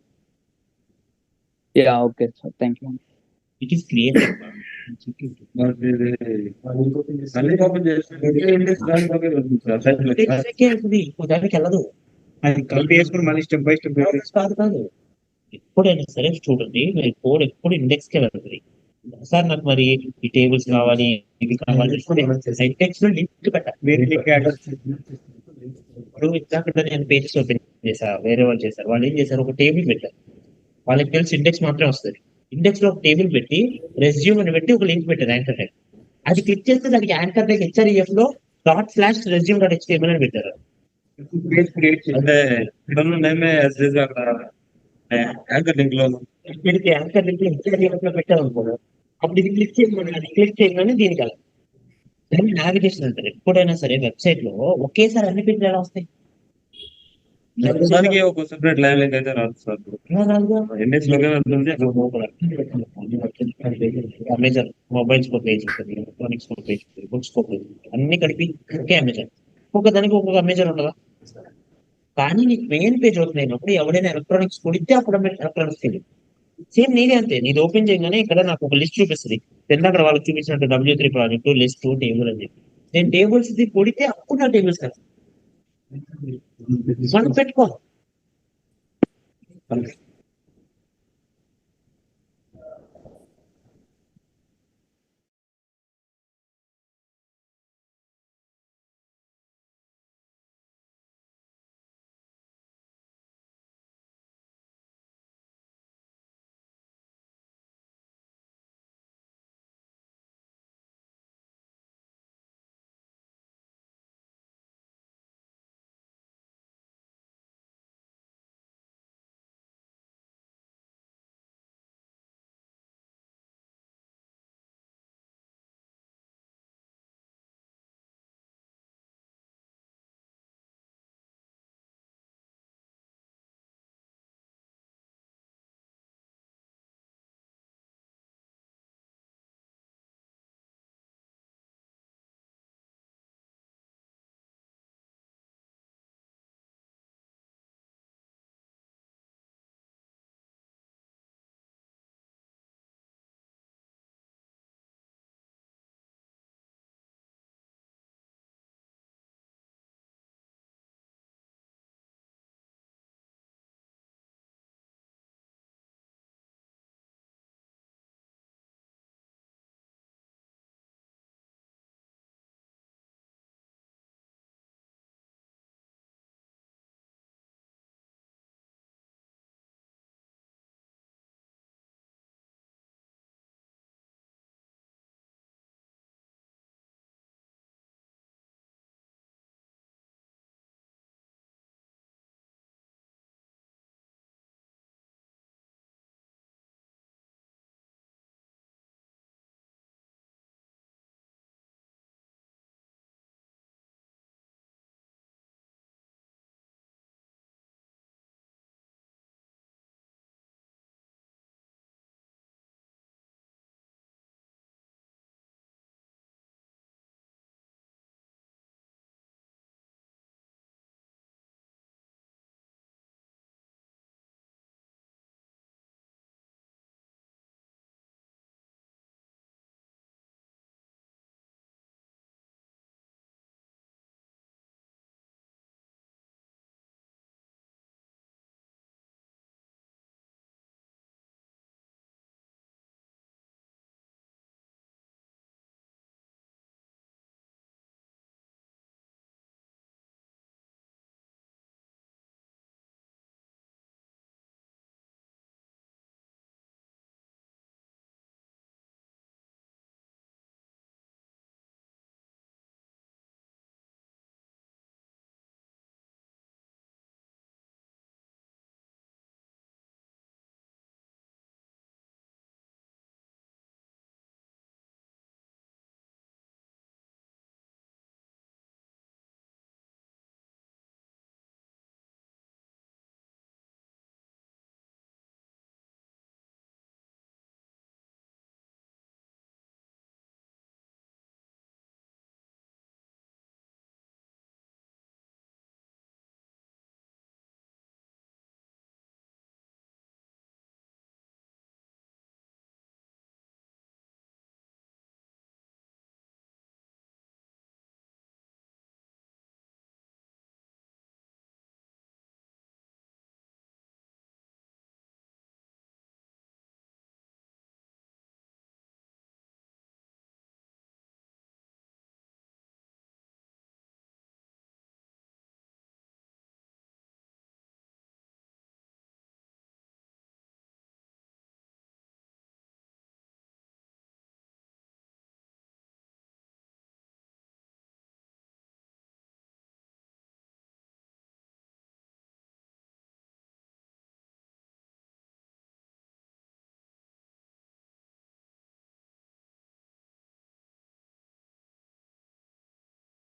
Yeah. Okay. So thank you. It is created. కాదు ఎప్పుడైనా సరే చూడండి, మీరు code ఎప్పుడు index కి వెళ్తుంది. Sir నాకు మరి ఈ టేబుల్స్ కావాలి, ఇది కావాలి, ఇండెక్స్ లో లింక్ పెట్టాలి. ఇప్పుడు ఇందాక నేను పేజెస్ ఓపెన్ చేశా, వేరే వాళ్ళు చేశారు. వాళ్ళు ఏం చేశారు, ఒక టేబుల్ పెట్టారు. వాళ్ళకి తెలిసి ఇండెక్స్ మాత్రమే వస్తుంది. ఇండెక్స్ లో ఒక టేబుల్ పెట్టి రెజ్యూమ్ అని పెట్టి ఒక లింక్ పెట్టారు యాంకర్ ట్యాగ్. అది క్లిక్ చేస్తే దానికి యాంకర్ ట్యాగ్ HREF లో ./resume.html అని పెట్టారు. అంటే యాంకర్ లింక్ లో వీడికి యాంకర్ లింక్ ఇన్స్టాగ్రామ్ పెట్టాను అనుకో, అప్పుడు ఇది క్లిక్ చేయమని, అది క్లిక్ చేయగానే దీనికి వెళ్ళాలి. దాన్ని నావిగేషన్ అంటారు. ఎప్పుడైనా సరే వెబ్సైట్ లో ఒకేసారి అన్ని పేజీలు ఎలా వస్తాయి? దానికి ఒక సెపరేట్ లైవ్ లింక్ అయితే రాదు సార్. ఎన్ఎస్ లోనే ఉంటుంది. అమెజాన్ మొబైల్స్ కో పేజ్ ఉంటుంది, ఎలక్ట్రానిక్స్ కో పేజ్ ఉంటుంది, బుక్స్ కో పేజ్, అన్ని కలిపి ఒకే అమెజాన్. ఒక్కొక్క దానికి ఒక్కొక్క అమెజాన్ ఉండదా? కానీ నీకు మెయిన్ పేజ్ ఓపెన్ అయినప్పుడు ఎవడైనా ఎలక్ట్రానిక్స్ కొడితే అప్పుడు ఎలక్ట్రానిక్స్ తెలియదు. సేమ్ నీదే అంతే. నీది ఓపెన్ చేయగానే ఇక్కడ నాకు ఒక లిస్ట్ చూపిస్తుంది. కింద అక్కడ వాళ్ళకి చూపించినట్టు W3 ప్రాజెక్టు, లిస్ట్, టేబుల్ అని చెప్పి. నేను టేబుల్స్ కొడితే అప్పుడు నా టేబుల్స్ కదా మనం పెట్టుకోవాలి.